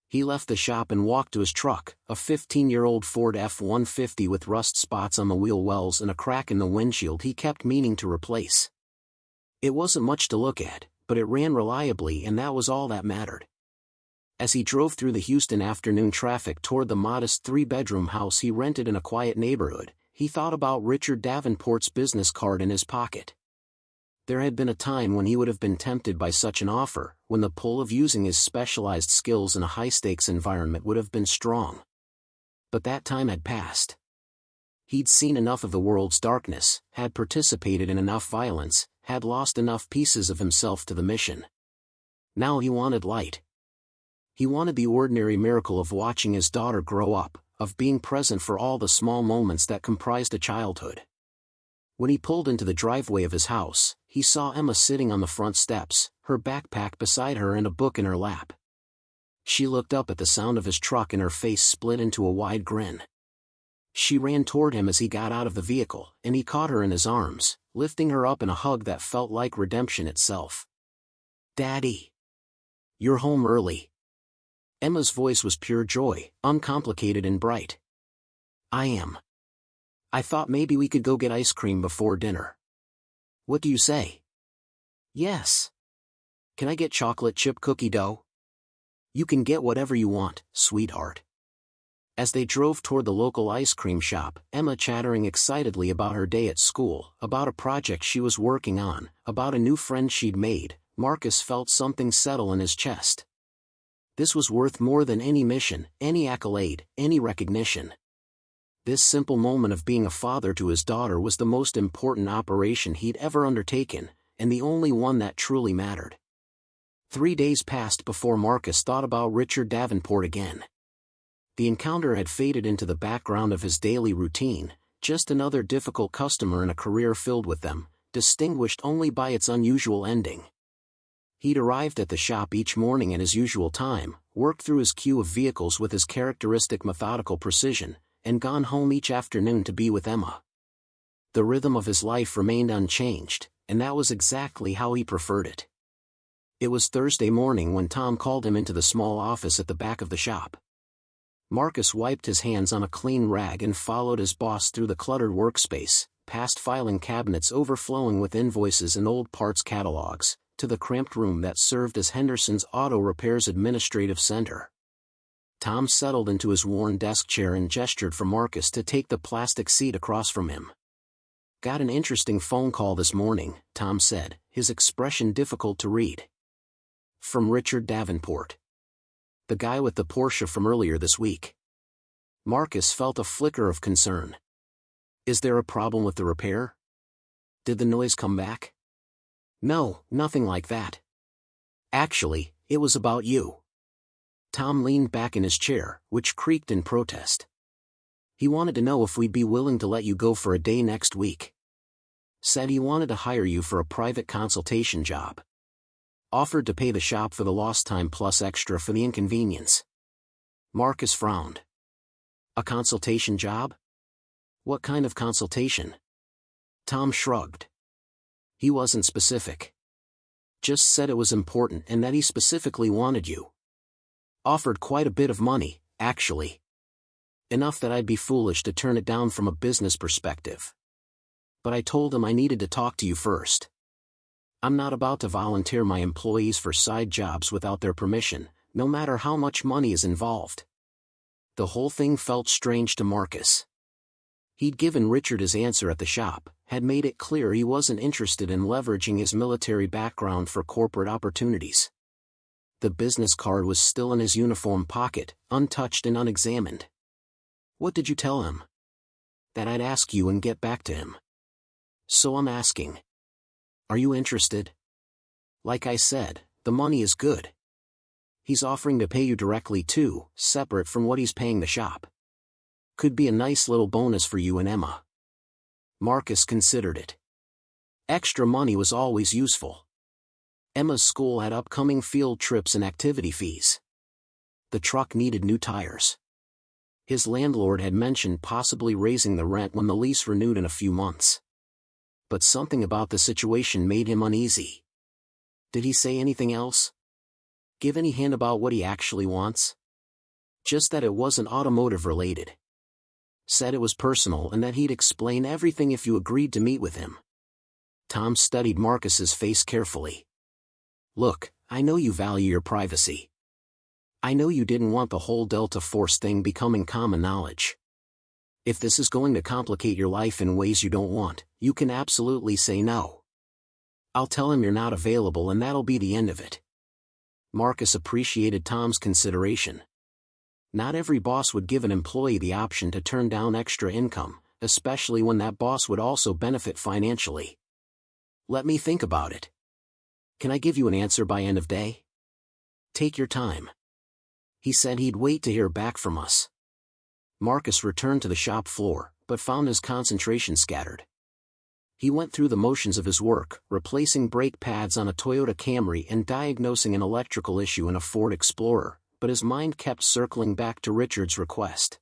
He left the shop and walked to his truck, a 15-year-old Ford F-150 with rust spots on the wheel wells and a crack in the windshield he kept meaning to replace. It wasn't much to look at, but it ran reliably and that was all that mattered. As he drove through the Houston afternoon traffic toward the modest 3-bedroom house he rented in a quiet neighborhood, he thought about Richard Davenport's business card in his pocket. There had been a time when he would have been tempted by such an offer, when the pull of using his specialized skills in a high-stakes environment would have been strong. But that time had passed. He'd seen enough of the world's darkness, had participated in enough violence, had lost enough pieces of himself to the mission. Now he wanted light. He wanted the ordinary miracle of watching his daughter grow up, of being present for all the small moments that comprised a childhood. When he pulled into the driveway of his house, he saw Emma sitting on the front steps, her backpack beside her and a book in her lap. She looked up at the sound of his truck and her face split into a wide grin. She ran toward him as he got out of the vehicle, and he caught her in his arms, lifting her up in a hug that felt like redemption itself. "Daddy! You're home early." Emma's voice was pure joy, uncomplicated and bright. "I am. I thought maybe we could go get ice cream before dinner. What do you say?" "Yes. Can I get chocolate chip cookie dough?" "You can get whatever you want, sweetheart." As they drove toward the local ice cream shop, Emma chattering excitedly about her day at school, about a project she was working on, about a new friend she'd made, Marcus felt something settle in his chest. This was worth more than any mission, any accolade, any recognition. This simple moment of being a father to his daughter was the most important operation he'd ever undertaken, and the only one that truly mattered. 3 days passed before Marcus thought about Richard Davenport again. The encounter had faded into the background of his daily routine, just another difficult customer in a career filled with them, distinguished only by its unusual ending. He'd arrived at the shop each morning at his usual time, worked through his queue of vehicles with his characteristic methodical precision, and gone home each afternoon to be with Emma. The rhythm of his life remained unchanged, and that was exactly how he preferred it. It was Thursday morning when Tom called him into the small office at the back of the shop. Marcus wiped his hands on a clean rag and followed his boss through the cluttered workspace, past filing cabinets overflowing with invoices and old parts catalogs, to the cramped room that served as Henderson's auto repairs administrative center. Tom settled into his worn desk chair and gestured for Marcus to take the plastic seat across from him. "Got an interesting phone call this morning," Tom said, his expression difficult to read. "From Richard Davenport. The guy with the Porsche from earlier this week." Marcus felt a flicker of concern. "Is there a problem with the repair? Did the noise come back?" "No, nothing like that. Actually, it was about you." Tom leaned back in his chair, which creaked in protest. "He wanted to know if we'd be willing to let you go for a day next week. Said he wanted to hire you for a private consultation job. Offered to pay the shop for the lost time plus extra for the inconvenience." Marcus frowned. "A consultation job? What kind of consultation?" Tom shrugged. He wasn't specific. Just said it was important and that he specifically wanted you. Offered quite a bit of money, actually. Enough that I'd be foolish to turn it down from a business perspective. But I told him I needed to talk to you first. I'm not about to volunteer my employees for side jobs without their permission, no matter how much money is involved. The whole thing felt strange to Marcus. He'd given Richard his answer at the shop, had made it clear he wasn't interested in leveraging his military background for corporate opportunities. The business card was still in his uniform pocket, untouched and unexamined. "What did you tell him?" "That I'd ask you and get back to him." "So I'm asking. Are you interested?" "Like I said, the money is good. He's offering to pay you directly too, separate from what he's paying the shop. Could be a nice little bonus for you and Emma." Marcus considered it. Extra money was always useful. Emma's school had upcoming field trips and activity fees. The truck needed new tires. His landlord had mentioned possibly raising the rent when the lease renewed in a few months. But something about the situation made him uneasy. Did he say anything else? Give any hint about what he actually wants? Just that it wasn't automotive related. Said it was personal and that he'd explain everything if you agreed to meet with him. Tom studied Marcus's face carefully. "Look, I know you value your privacy. I know you didn't want the whole Delta Force thing becoming common knowledge. If this is going to complicate your life in ways you don't want, you can absolutely say no. I'll tell him you're not available and that'll be the end of it." Marcus appreciated Tom's consideration. Not every boss would give an employee the option to turn down extra income, especially when that boss would also benefit financially. "Let me think about it. Can I give you an answer by end of day?" "Take your time." He said he'd wait to hear back from us. Marcus returned to the shop floor, but found his concentration scattered. He went through the motions of his work, replacing brake pads on a Toyota Camry and diagnosing an electrical issue in a Ford Explorer, but his mind kept circling back to Richard's request.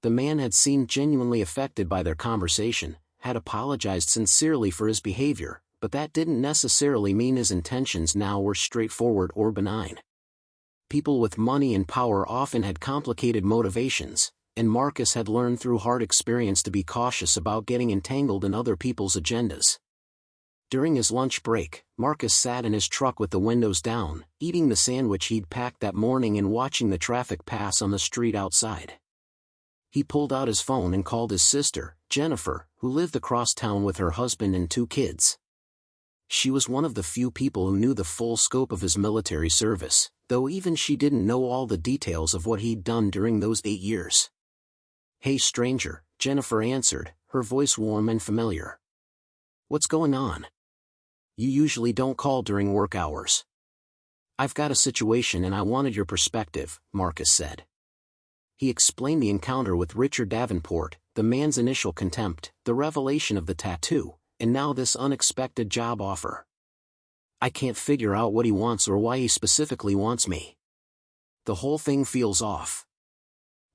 The man had seemed genuinely affected by their conversation, had apologized sincerely for his behavior, but that didn't necessarily mean his intentions now were straightforward or benign. People with money and power often had complicated motivations, and Marcus had learned through hard experience to be cautious about getting entangled in other people's agendas. During his lunch break, Marcus sat in his truck with the windows down, eating the sandwich he'd packed that morning and watching the traffic pass on the street outside. He pulled out his phone and called his sister, Jennifer, who lived across town with her husband and 2 kids. She was one of the few people who knew the full scope of his military service, though even she didn't know all the details of what he'd done during those 8 years. "Hey stranger," Jennifer answered, her voice warm and familiar. "What's going on? You usually don't call during work hours." "I've got a situation and I wanted your perspective," Marcus said. He explained the encounter with Richard Davenport, the man's initial contempt, the revelation of the tattoo, and now this unexpected job offer. "I can't figure out what he wants or why he specifically wants me. The whole thing feels off."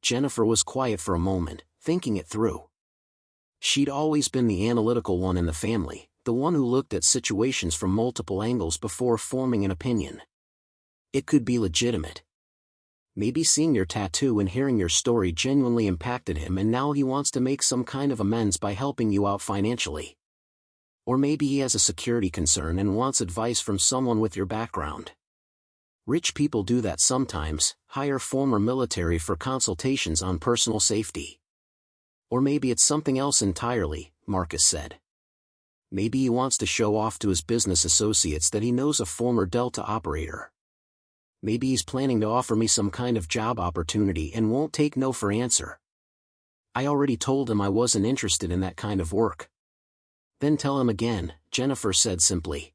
Jennifer was quiet for a moment, thinking it through. She'd always been the analytical one in the family, the one who looked at situations from multiple angles before forming an opinion. It could be legitimate. Maybe seeing your tattoo and hearing your story genuinely impacted him and now he wants to make some kind of amends by helping you out financially. Or maybe he has a security concern and wants advice from someone with your background. Rich people do that sometimes, hire former military for consultations on personal safety. Or maybe it's something else entirely, Marcus said. Maybe he wants to show off to his business associates that he knows a former Delta operator. Maybe he's planning to offer me some kind of job opportunity and won't take no for answer. I already told him I wasn't interested in that kind of work. Then tell him again, Jennifer said simply.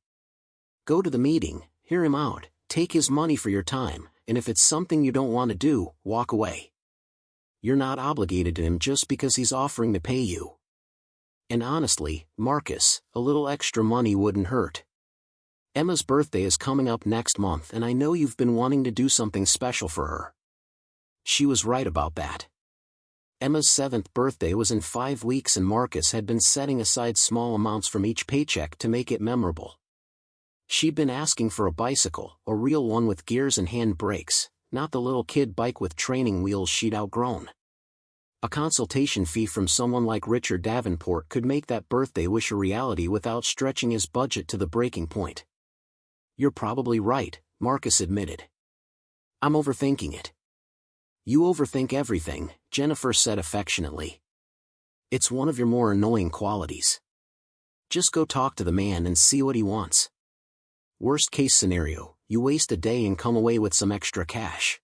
Go to the meeting, hear him out, take his money for your time, and if it's something you don't want to do, walk away. You're not obligated to him just because he's offering to pay you. And honestly, Marcus, a little extra money wouldn't hurt. Emma's birthday is coming up next month and I know you've been wanting to do something special for her. She was right about that. Emma's 7th birthday was in 5 weeks and Marcus had been setting aside small amounts from each paycheck to make it memorable. She'd been asking for a bicycle, a real one with gears and hand brakes, not the little kid bike with training wheels she'd outgrown. A consultation fee from someone like Richard Davenport could make that birthday wish a reality without stretching his budget to the breaking point. You're probably right, Marcus admitted. I'm overthinking it. You overthink everything, Jennifer said affectionately. It's one of your more annoying qualities. Just go talk to the man and see what he wants. Worst case scenario, you waste a day and come away with some extra cash.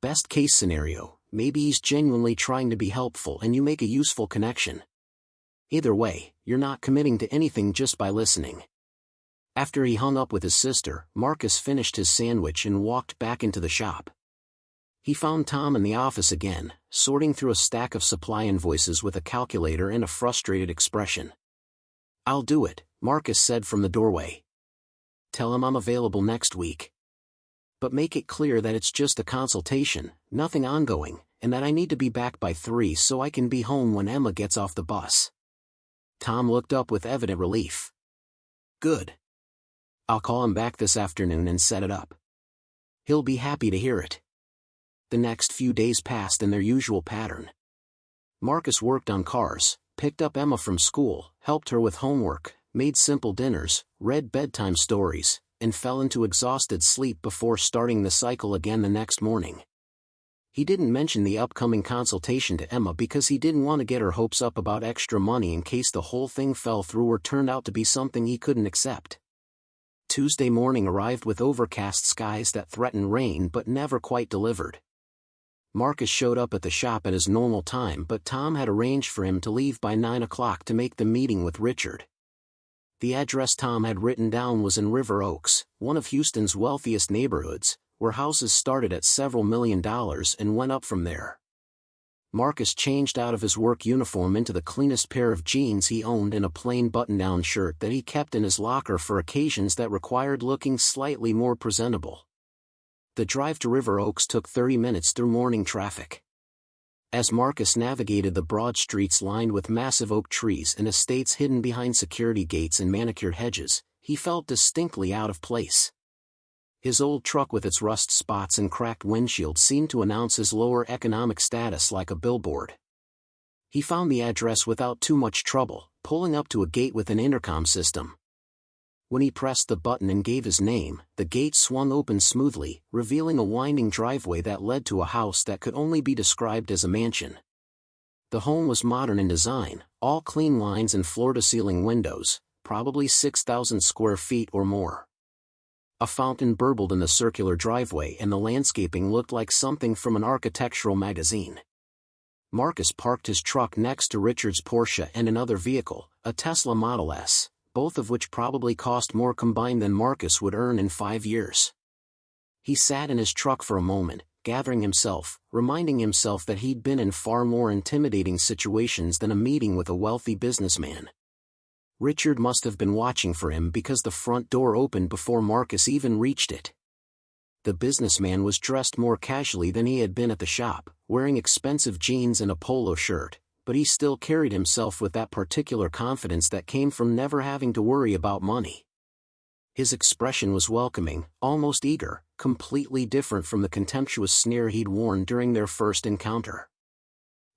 Best case scenario, maybe he's genuinely trying to be helpful and you make a useful connection. Either way, you're not committing to anything just by listening. After he hung up with his sister, Marcus finished his sandwich and walked back into the shop. He found Tom in the office again, sorting through a stack of supply invoices with a calculator and a frustrated expression. "I'll do it," Marcus said from the doorway. "Tell him I'm available next week. But make it clear that it's just a consultation, nothing ongoing, and that I need to be back by 3 so I can be home when Emma gets off the bus." Tom looked up with evident relief. "Good. I'll call him back this afternoon and set it up. He'll be happy to hear it." The next few days passed in their usual pattern. Marcus worked on cars, picked up Emma from school, helped her with homework, made simple dinners, read bedtime stories, and fell into exhausted sleep before starting the cycle again the next morning. He didn't mention the upcoming consultation to Emma because he didn't want to get her hopes up about extra money in case the whole thing fell through or turned out to be something he couldn't accept. Tuesday morning arrived with overcast skies that threatened rain but never quite delivered. Marcus showed up at the shop at his normal time, but Tom had arranged for him to leave by 9 o'clock to make the meeting with Richard. The address Tom had written down was in River Oaks, one of Houston's wealthiest neighborhoods, where houses started at several $1,000,000 and went up from there. Marcus changed out of his work uniform into the cleanest pair of jeans he owned and a plain button-down shirt that he kept in his locker for occasions that required looking slightly more presentable. The drive to River Oaks took 30 minutes through morning traffic. As Marcus navigated the broad streets lined with massive oak trees and estates hidden behind security gates and manicured hedges, he felt distinctly out of place. His old truck with its rust spots and cracked windshield seemed to announce his lower economic status like a billboard. He found the address without too much trouble, pulling up to a gate with an intercom system. When he pressed the button and gave his name, the gate swung open smoothly, revealing a winding driveway that led to a house that could only be described as a mansion. The home was modern in design, all clean lines and floor-to-ceiling windows, probably 6,000 square feet or more. A fountain burbled in the circular driveway and the landscaping looked like something from an architectural magazine. Marcus parked his truck next to Richard's Porsche and another vehicle, a Tesla Model S, both of which probably cost more combined than Marcus would earn in 5 years. He sat in his truck for a moment, gathering himself, reminding himself that he'd been in far more intimidating situations than a meeting with a wealthy businessman. Richard must have been watching for him because the front door opened before Marcus even reached it. The businessman was dressed more casually than he had been at the shop, wearing expensive jeans and a polo shirt, but he still carried himself with that particular confidence that came from never having to worry about money. His expression was welcoming, almost eager, completely different from the contemptuous sneer he'd worn during their first encounter.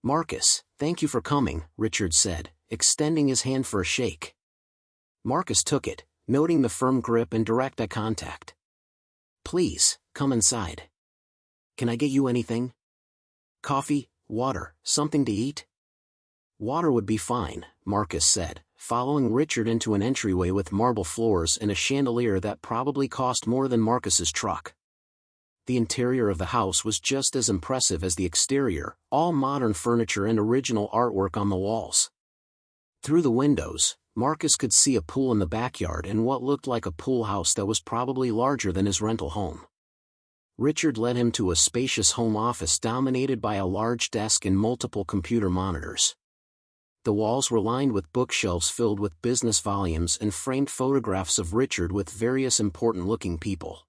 "Marcus, thank you for coming," Richard said, extending his hand for a shake. Marcus took it, noting the firm grip and direct eye contact. "Please, come inside. Can I get you anything? Coffee, water, something to eat?" "Water would be fine," Marcus said, following Richard into an entryway with marble floors and a chandelier that probably cost more than Marcus's truck. The interior of the house was just as impressive as the exterior, all modern furniture and original artwork on the walls. Through the windows, Marcus could see a pool in the backyard and what looked like a pool house that was probably larger than his rental home. Richard led him to a spacious home office dominated by a large desk and multiple computer monitors. The walls were lined with bookshelves filled with business volumes and framed photographs of Richard with various important-looking people.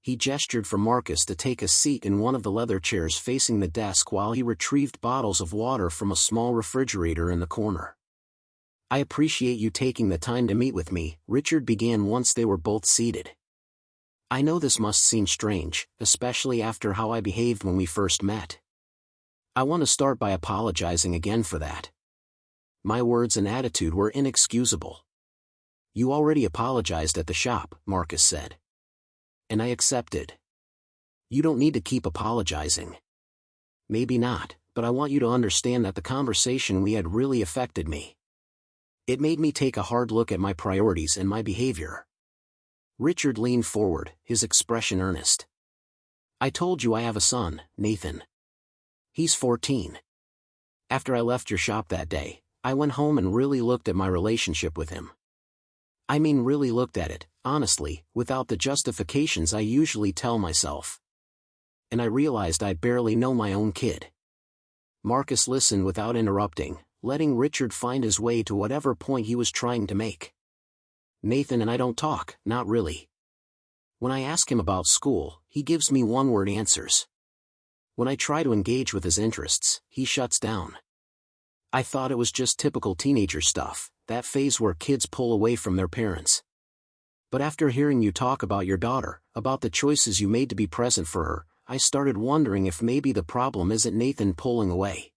He gestured for Marcus to take a seat in one of the leather chairs facing the desk while he retrieved bottles of water from a small refrigerator in the corner. "I appreciate you taking the time to meet with me," Richard began once they were both seated. "I know this must seem strange, especially after how I behaved when we first met. I want to start by apologizing again for that. My words and attitude were inexcusable." "You already apologized at the shop," Marcus said. "And I accepted. You don't need to keep apologizing." "Maybe not, but I want you to understand that the conversation we had really affected me." It made me take a hard look at my priorities and my behavior. Richard leaned forward, his expression earnest. I told you I have a son, Nathan. He's 14. After I left your shop that day, I went home and really looked at my relationship with him. I mean really looked at it, honestly, without the justifications I usually tell myself. And I realized I barely know my own kid. Marcus listened without interrupting, letting Richard find his way to whatever point he was trying to make. Nathan and I don't talk, not really. When I ask him about school, he gives me one-word answers. When I try to engage with his interests, he shuts down. I thought it was just typical teenager stuff, that phase where kids pull away from their parents. But after hearing you talk about your daughter, about the choices you made to be present for her, I started wondering if maybe the problem isn't Nathan pulling away.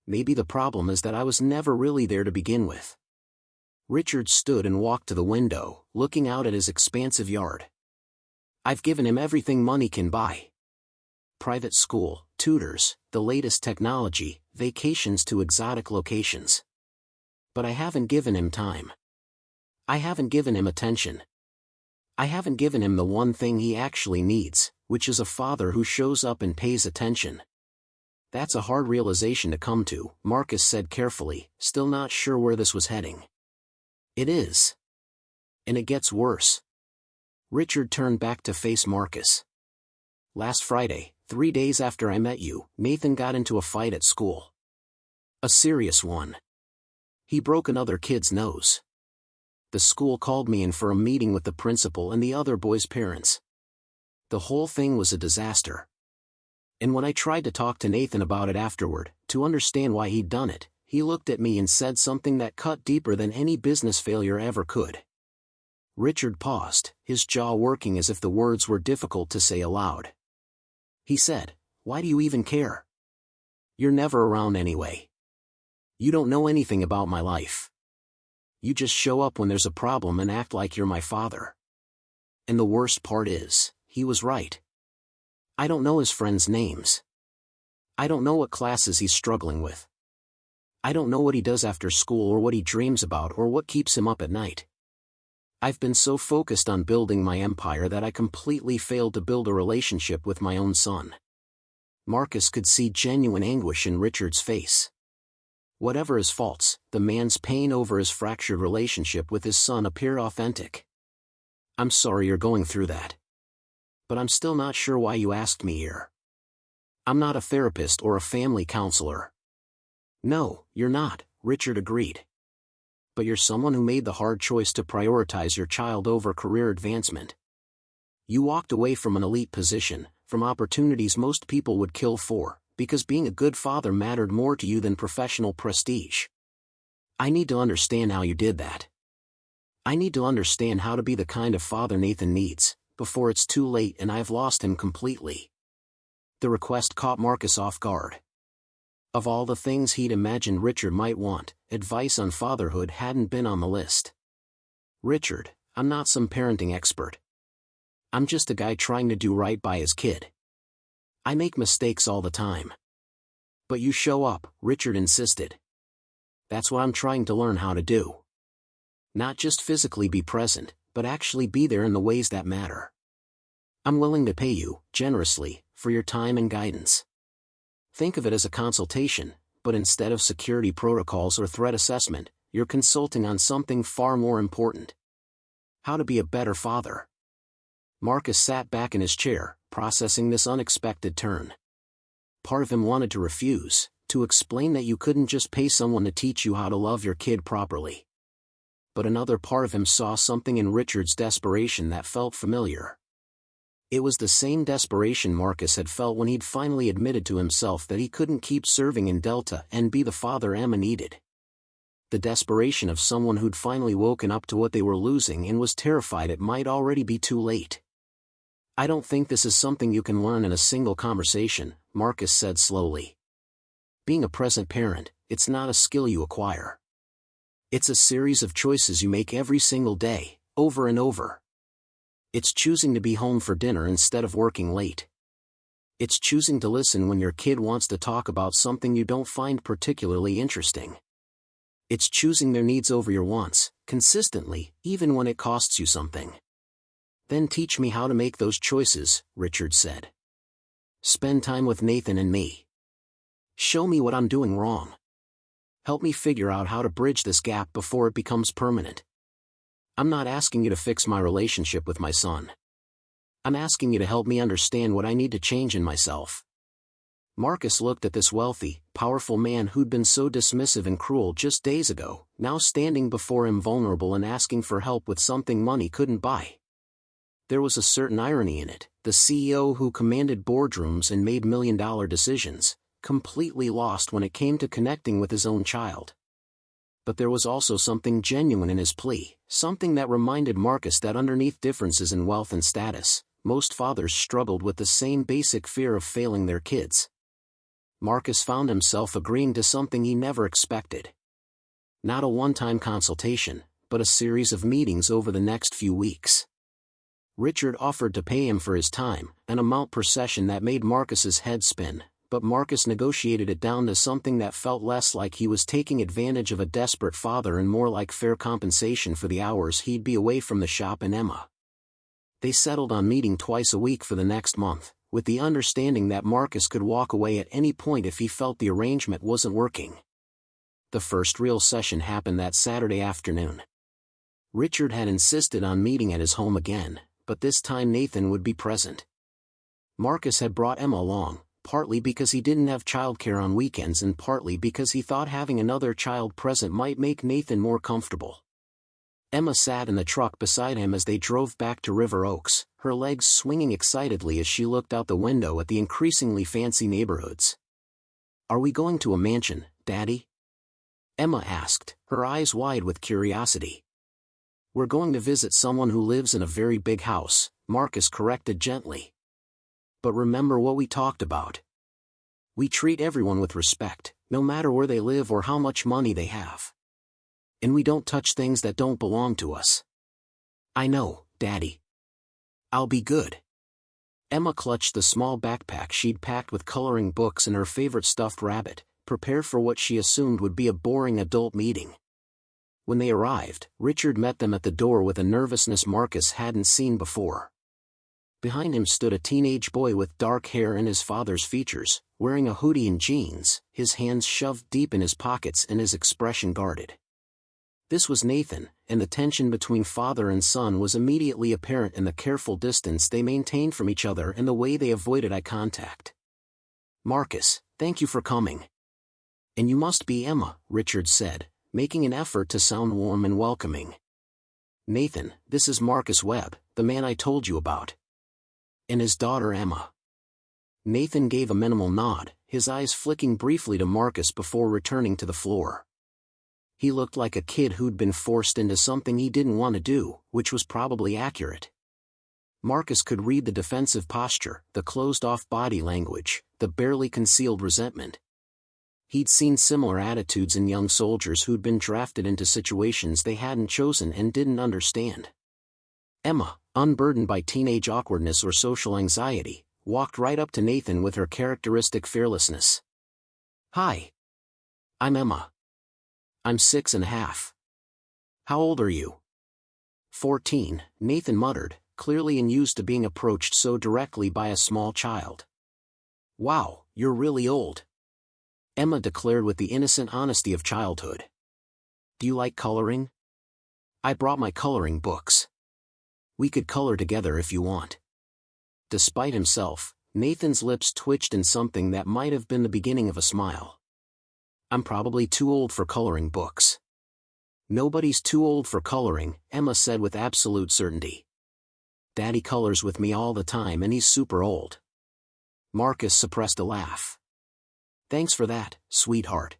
Maybe the problem is that I was never really there to begin with. Richard stood and walked to the window, looking out at his expansive yard. I've given him everything money can buy. Private school, tutors, the latest technology, vacations to exotic locations. But I haven't given him time. I haven't given him attention. I haven't given him the one thing he actually needs, which is a father who shows up and pays attention. That's a hard realization to come to, Marcus said carefully, still not sure where this was heading. It is. And it gets worse. Richard turned back to face Marcus. Last Friday, 3 days after I met you, Nathan got into a fight at school. A serious one. He broke another kid's nose. The school called me in for a meeting with the principal and the other boy's parents. The whole thing was a disaster. And when I tried to talk to Nathan about it afterward, to understand why he'd done it, he looked at me and said something that cut deeper than any business failure ever could. Richard paused, his jaw working as if the words were difficult to say aloud. He said, "Why do you even care? You're never around anyway. You don't know anything about my life. You just show up when there's a problem and act like you're my father." And the worst part is, he was right. I don't know his friends' names. I don't know what classes he's struggling with. I don't know what he does after school or what he dreams about or what keeps him up at night. I've been so focused on building my empire that I completely failed to build a relationship with my own son. Marcus could see genuine anguish in Richard's face. Whatever his faults, the man's pain over his fractured relationship with his son appeared authentic. I'm sorry you're going through that. But I'm still not sure why you asked me here. I'm not a therapist or a family counselor. No, you're not, Richard agreed. But you're someone who made the hard choice to prioritize your child over career advancement. You walked away from an elite position, from opportunities most people would kill for, because being a good father mattered more to you than professional prestige. I need to understand how you did that. I need to understand how to be the kind of father Nathan needs, before it's too late and I've lost him completely. The request caught Marcus off guard. Of all the things he'd imagined Richard might want, advice on fatherhood hadn't been on the list. Richard, I'm not some parenting expert. I'm just a guy trying to do right by his kid. I make mistakes all the time. But you show up, Richard insisted. That's what I'm trying to learn how to do. Not just physically be present, but actually be there in the ways that matter. I'm willing to pay you, generously, for your time and guidance. Think of it as a consultation, but instead of security protocols or threat assessment, you're consulting on something far more important. How to be a better father. Marcus sat back in his chair, processing this unexpected turn. Part of him wanted to refuse, to explain that you couldn't just pay someone to teach you how to love your kid properly. But another part of him saw something in Richard's desperation that felt familiar. It was the same desperation Marcus had felt when he'd finally admitted to himself that he couldn't keep serving in Delta and be the father Emma needed. The desperation of someone who'd finally woken up to what they were losing and was terrified it might already be too late. I don't think this is something you can learn in a single conversation, Marcus said slowly. Being a present parent, it's not a skill you acquire. It's a series of choices you make every single day, over and over. It's choosing to be home for dinner instead of working late. It's choosing to listen when your kid wants to talk about something you don't find particularly interesting. It's choosing their needs over your wants, consistently, even when it costs you something. Then teach me how to make those choices, Richard said. Spend time with Nathan and me. Show me what I'm doing wrong. Help me figure out how to bridge this gap before it becomes permanent. I'm not asking you to fix my relationship with my son. I'm asking you to help me understand what I need to change in myself. Marcus looked at this wealthy, powerful man who'd been so dismissive and cruel just days ago, now standing before him vulnerable and asking for help with something money couldn't buy. There was a certain irony in it, the CEO who commanded boardrooms and made million-dollar decisions, completely lost when it came to connecting with his own child. But there was also something genuine in his plea, something that reminded Marcus that underneath differences in wealth and status, most fathers struggled with the same basic fear of failing their kids. Marcus found himself agreeing to something he never expected. Not a one-time consultation, but a series of meetings over the next few weeks. Richard offered to pay him for his time, an amount per session that made Marcus's head spin, but Marcus negotiated it down to something that felt less like he was taking advantage of a desperate father and more like fair compensation for the hours he'd be away from the shop and Emma. They settled on meeting twice a week for the next month, with the understanding that Marcus could walk away at any point if he felt the arrangement wasn't working. The first real session happened that Saturday afternoon. Richard had insisted on meeting at his home again, but this time Nathan would be present. Marcus had brought Emma along, partly because he didn't have childcare on weekends and partly because he thought having another child present might make Nathan more comfortable. Emma sat in the truck beside him as they drove back to River Oaks, her legs swinging excitedly as she looked out the window at the increasingly fancy neighborhoods. "Are we going to a mansion, Daddy?" Emma asked, her eyes wide with curiosity. "We're going to visit someone who lives in a very big house," Marcus corrected gently. "But remember what we talked about. We treat everyone with respect, no matter where they live or how much money they have. And we don't touch things that don't belong to us." "I know, Daddy. I'll be good." Emma clutched the small backpack she'd packed with coloring books and her favorite stuffed rabbit, prepared for what she assumed would be a boring adult meeting. When they arrived, Richard met them at the door with a nervousness Marcus hadn't seen before. Behind him stood a teenage boy with dark hair and his father's features, wearing a hoodie and jeans, his hands shoved deep in his pockets and his expression guarded. This was Nathan, and the tension between father and son was immediately apparent in the careful distance they maintained from each other and the way they avoided eye contact. "Marcus, thank you for coming." "And you must be Emma," Richard said, making an effort to sound warm and welcoming. "Nathan, this is Marcus Webb, the man I told you about. And his daughter Emma." Nathan gave a minimal nod, his eyes flicking briefly to Marcus before returning to the floor. He looked like a kid who'd been forced into something he didn't want to do, which was probably accurate. Marcus could read the defensive posture, the closed-off body language, the barely concealed resentment. He'd seen similar attitudes in young soldiers who'd been drafted into situations they hadn't chosen and didn't understand. Emma, unburdened by teenage awkwardness or social anxiety, walked right up to Nathan with her characteristic fearlessness. "Hi. I'm Emma. I'm 6.5. How old are you?" 14, Nathan muttered, clearly unused to being approached so directly by a small child. "Wow, you're really old," Emma declared with the innocent honesty of childhood. "Do you like coloring? I brought my coloring books. We could color together if you want." Despite himself, Nathan's lips twitched in something that might have been the beginning of a smile. "I'm probably too old for coloring books." "Nobody's too old for coloring," Emma said with absolute certainty. "Daddy colors with me all the time and he's super old." Marcus suppressed a laugh. "Thanks for that, sweetheart."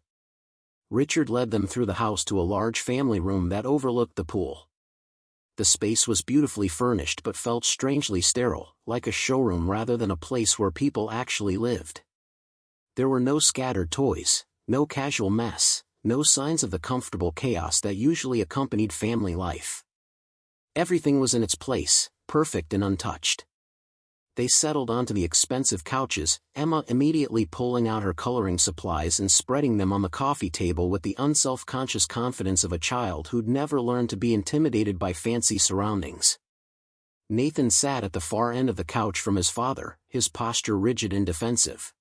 Richard led them through the house to a large family room that overlooked the pool. The space was beautifully furnished but felt strangely sterile, like a showroom rather than a place where people actually lived. There were no scattered toys, no casual mess, no signs of the comfortable chaos that usually accompanied family life. Everything was in its place, perfect and untouched. They settled onto the expensive couches, Emma immediately pulling out her coloring supplies and spreading them on the coffee table with the unself-conscious confidence of a child who'd never learned to be intimidated by fancy surroundings. Nathan sat at the far end of the couch from his father, his posture rigid and defensive.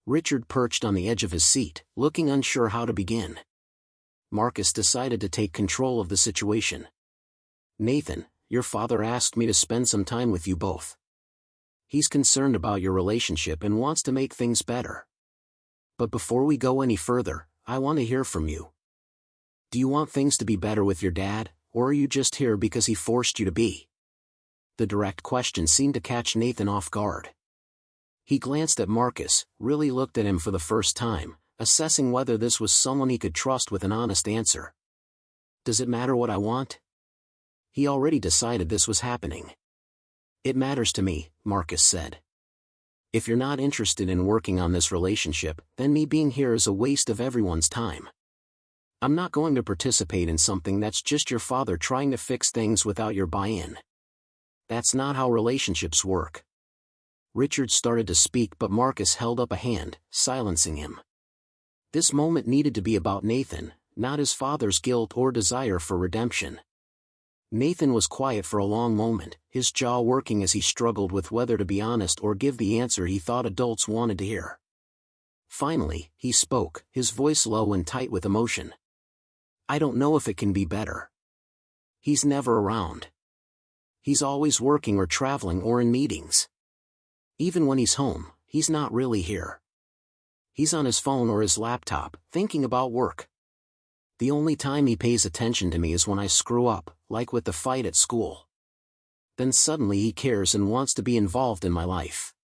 Richard perched on the edge of his seat, looking unsure how to begin. Marcus decided to take control of the situation. "Nathan, your father asked me to spend some time with you both. He's concerned about your relationship and wants to make things better. But before we go any further, I want to hear from you. Do you want things to be better with your dad, or are you just here because he forced you to be?" The direct question seemed to catch Nathan off guard. He glanced at Marcus, really looked at him for the first time, assessing whether this was someone he could trust with an honest answer. "Does it matter what I want?" He already decided this was happening. "It matters to me," Marcus said. "If you're not interested in working on this relationship, then me being here is a waste of everyone's time. I'm not going to participate in something that's just your father trying to fix things without your buy-in. That's not how relationships work." Richard started to speak, but Marcus held up a hand, silencing him. This moment needed to be about Nathan, not his father's guilt or desire for redemption. Nathan was quiet for a long moment, his jaw working as he struggled with whether to be honest or give the answer he thought adults wanted to hear. Finally, he spoke, his voice low and tight with emotion. "I don't know if it can be better. He's never around. He's always working or traveling or in meetings. Even when he's home, he's not really here. He's on his phone or his laptop, thinking about work. The only time he pays attention to me is when I screw up, like with the fight at school. Then suddenly he cares and wants to be involved in my life."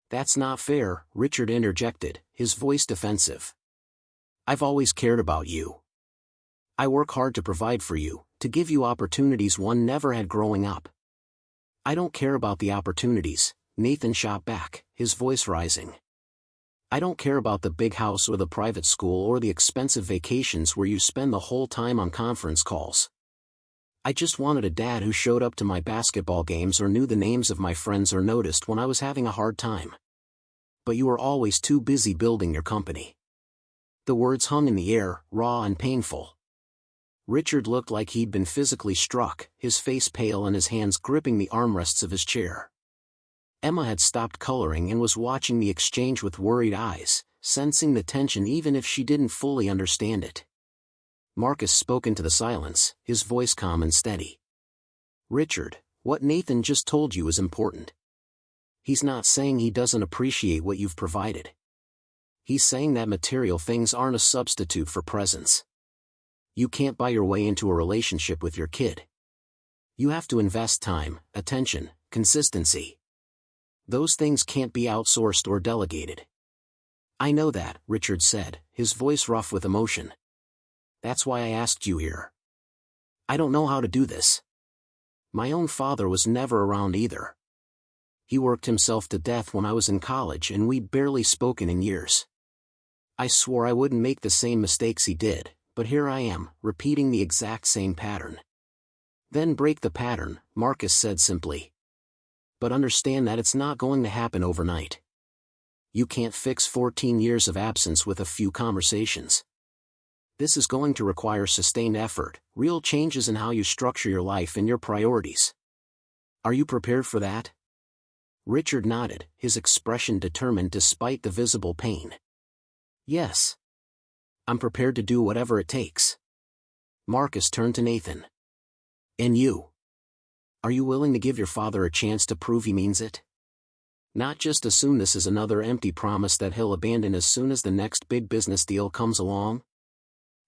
"That's not fair," Richard interjected, his voice defensive. "I've always cared about you. I work hard to provide for you, to give you opportunities one never had growing up." "I don't care about the opportunities," Nathan shot back, his voice rising. "I don't care about the big house or the private school or the expensive vacations where you spend the whole time on conference calls. I just wanted a dad who showed up to my basketball games or knew the names of my friends or noticed when I was having a hard time. But you were always too busy building your company." The words hung in the air, raw and painful. Richard looked like he'd been physically struck, his face pale and his hands gripping the armrests of his chair. Emma had stopped coloring and was watching the exchange with worried eyes, sensing the tension even if she didn't fully understand it. Marcus spoke into the silence, his voice calm and steady. "Richard, what Nathan just told you is important. He's not saying he doesn't appreciate what you've provided. He's saying that material things aren't a substitute for presence. You can't buy your way into a relationship with your kid. You have to invest time, attention, consistency. Those things can't be outsourced or delegated." "I know that," Richard said, his voice rough with emotion. "That's why I asked you here. I don't know how to do this. My own father was never around either. He worked himself to death when I was in college and we'd barely spoken in years. I swore I wouldn't make the same mistakes he did, but here I am, repeating the exact same pattern." "Then break the pattern," Marcus said simply. "But understand that it's not going to happen overnight. You can't fix 14 years of absence with a few conversations. This is going to require sustained effort, real changes in how you structure your life and your priorities. Are you prepared for that?" Richard nodded, his expression determined despite the visible pain. "Yes. I'm prepared to do whatever it takes." Marcus turned to Nathan. "And you? Are you willing to give your father a chance to prove he means it? Not just assume this is another empty promise that he'll abandon as soon as the next big business deal comes along?"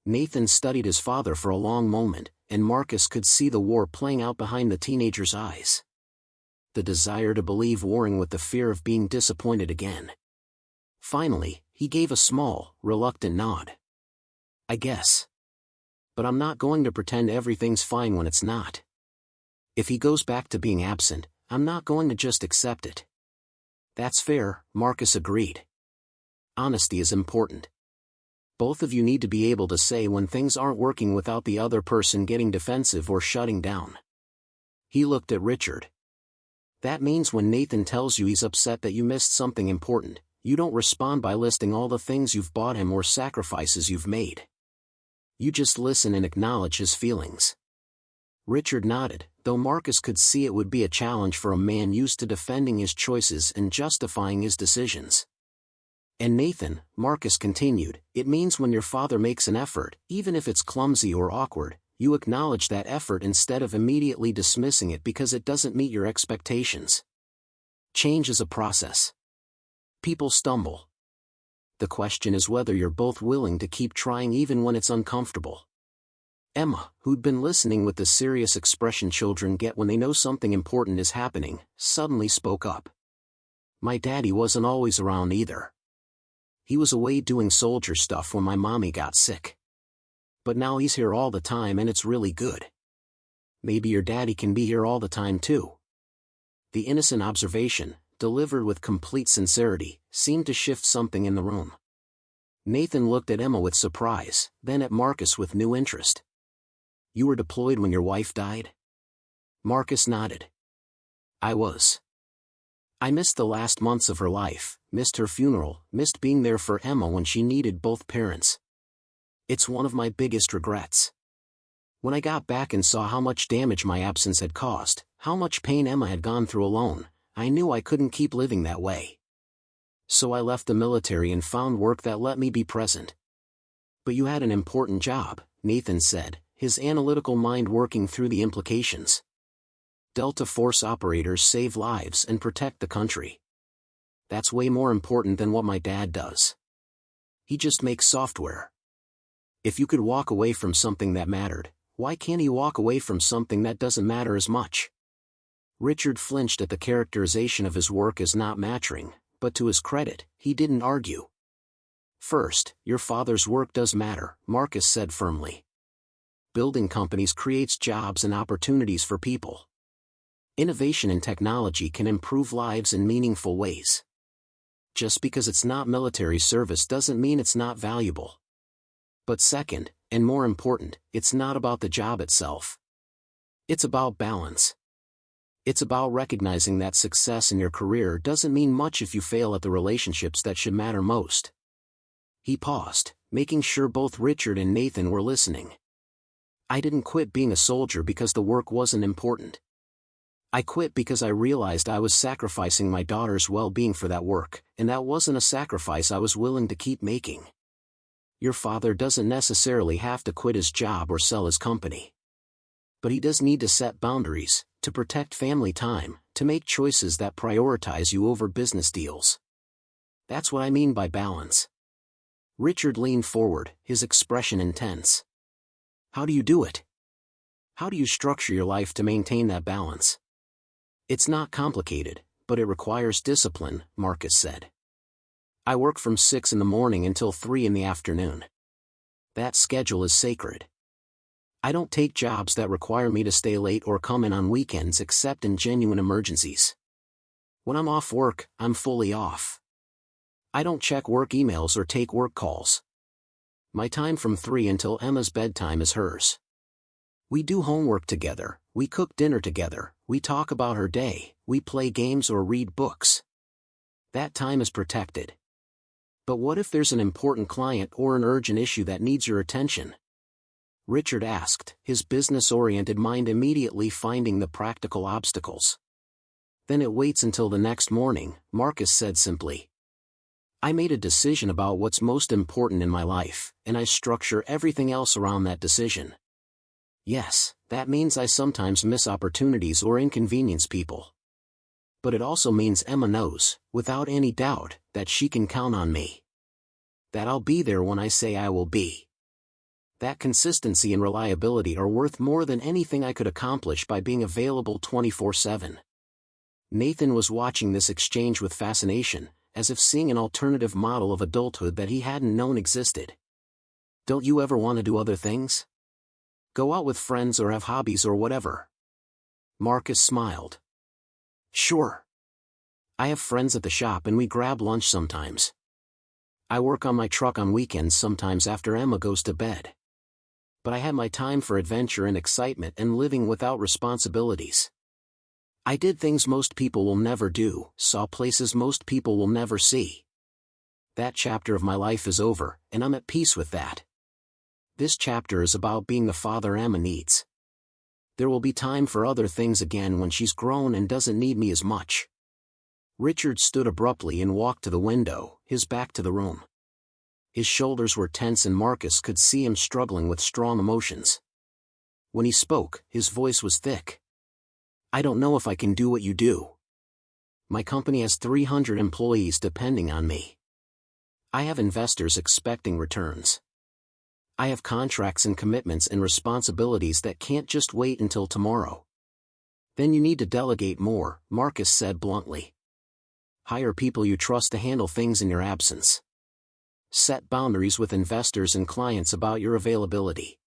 Nathan studied his father for a long moment, and Marcus could see the war playing out behind the teenager's eyes. The desire to believe warring with the fear of being disappointed again. Finally, he gave a small, reluctant nod. "I guess. But I'm not going to pretend everything's fine when it's not. If he goes back to being absent, I'm not going to just accept it." "That's fair," Marcus agreed. "Honesty is important. Both of you need to be able to say when things aren't working without the other person getting defensive or shutting down." He looked at Richard. That means when Nathan tells you he's upset that you missed something important, you don't respond by listing all the things you've bought him or sacrifices you've made. You just listen and acknowledge his feelings. Richard nodded, though Marcus could see it would be a challenge for a man used to defending his choices and justifying his decisions. And Nathan, Marcus continued, it means when your father makes an effort, even if it's clumsy or awkward, you acknowledge that effort instead of immediately dismissing it because it doesn't meet your expectations. Change is a process. People stumble. The question is whether you're both willing to keep trying even when it's uncomfortable. Emma, who'd been listening with the serious expression children get when they know something important is happening, suddenly spoke up. My daddy wasn't always around either. He was away doing soldier stuff when my mommy got sick. But now he's here all the time and it's really good. Maybe your daddy can be here all the time too. The innocent observation, delivered with complete sincerity, seemed to shift something in the room. Nathan looked at Emma with surprise, then at Marcus with new interest. You were deployed when your wife died? Marcus nodded. I was. I missed the last months of her life, missed her funeral, missed being there for Emma when she needed both parents. It's one of my biggest regrets. When I got back and saw how much damage my absence had caused, how much pain Emma had gone through alone, I knew I couldn't keep living that way. So I left the military and found work that let me be present. But you had an important job, Nathan said, his analytical mind working through the implications. Delta Force operators save lives and protect the country. That's way more important than what my dad does. He just makes software. If you could walk away from something that mattered, why can't he walk away from something that doesn't matter as much? Richard flinched at the characterization of his work as not matching, but to his credit, he didn't argue. First, your father's work does matter, Marcus said firmly. Building companies creates jobs and opportunities for people. Innovation in technology can improve lives in meaningful ways. Just because it's not military service doesn't mean it's not valuable. But second, and more important, it's not about the job itself. It's about balance. It's about recognizing that success in your career doesn't mean much if you fail at the relationships that should matter most. He paused, making sure both Richard and Nathan were listening. I didn't quit being a soldier because the work wasn't important. I quit because I realized I was sacrificing my daughter's well-being for that work, and that wasn't a sacrifice I was willing to keep making. Your father doesn't necessarily have to quit his job or sell his company. But he does need to set boundaries, to protect family time, to make choices that prioritize you over business deals. That's what I mean by balance. Richard leaned forward, his expression intense. How do you do it? How do you structure your life to maintain that balance? It's not complicated, but it requires discipline, Marcus said. I work from 6 in the morning until 3 in the afternoon. That schedule is sacred. I don't take jobs that require me to stay late or come in on weekends except in genuine emergencies. When I'm off work, I'm fully off. I don't check work emails or take work calls. My time from 3 until Emma's bedtime is hers. We do homework together, we cook dinner together, we talk about her day, we play games or read books. That time is protected. But what if there's an important client or an urgent issue that needs your attention? Richard asked, his business-oriented mind immediately finding the practical obstacles. Then it waits until the next morning, Marcus said simply. I made a decision about what's most important in my life, and I structure everything else around that decision. Yes, that means I sometimes miss opportunities or inconvenience people. But it also means Emma knows, without any doubt, that she can count on me. That I'll be there when I say I will be. That consistency and reliability are worth more than anything I could accomplish by being available 24/7. Nathan was watching this exchange with fascination, as if seeing an alternative model of adulthood that he hadn't known existed. Don't you ever want to do other things? Go out with friends or have hobbies or whatever? Marcus smiled. Sure. I have friends at the shop and we grab lunch sometimes. I work on my truck on weekends sometimes after Emma goes to bed. But I have my time for adventure and excitement and living without responsibilities. I did things most people will never do, saw places most people will never see. That chapter of my life is over, and I'm at peace with that. This chapter is about being the father Emma needs. There will be time for other things again when she's grown and doesn't need me as much. Richard stood abruptly and walked to the window, his back to the room. His shoulders were tense and Marcus could see him struggling with strong emotions. When he spoke, his voice was thick. I don't know if I can do what you do. My company has 300 employees depending on me. I have investors expecting returns. I have contracts and commitments and responsibilities that can't just wait until tomorrow. Then you need to delegate more, Marcus said bluntly. Hire people you trust to handle things in your absence. Set boundaries with investors and clients about your availability.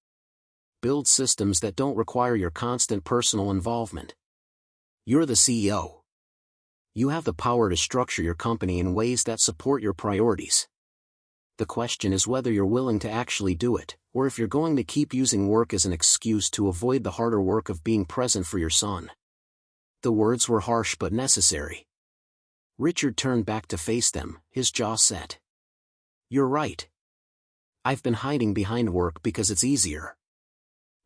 Build systems that don't require your constant personal involvement. You're the CEO. You have the power to structure your company in ways that support your priorities. The question is whether you're willing to actually do it, or if you're going to keep using work as an excuse to avoid the harder work of being present for your son. The words were harsh but necessary. Richard turned back to face them, his jaw set. You're right. I've been hiding behind work because it's easier.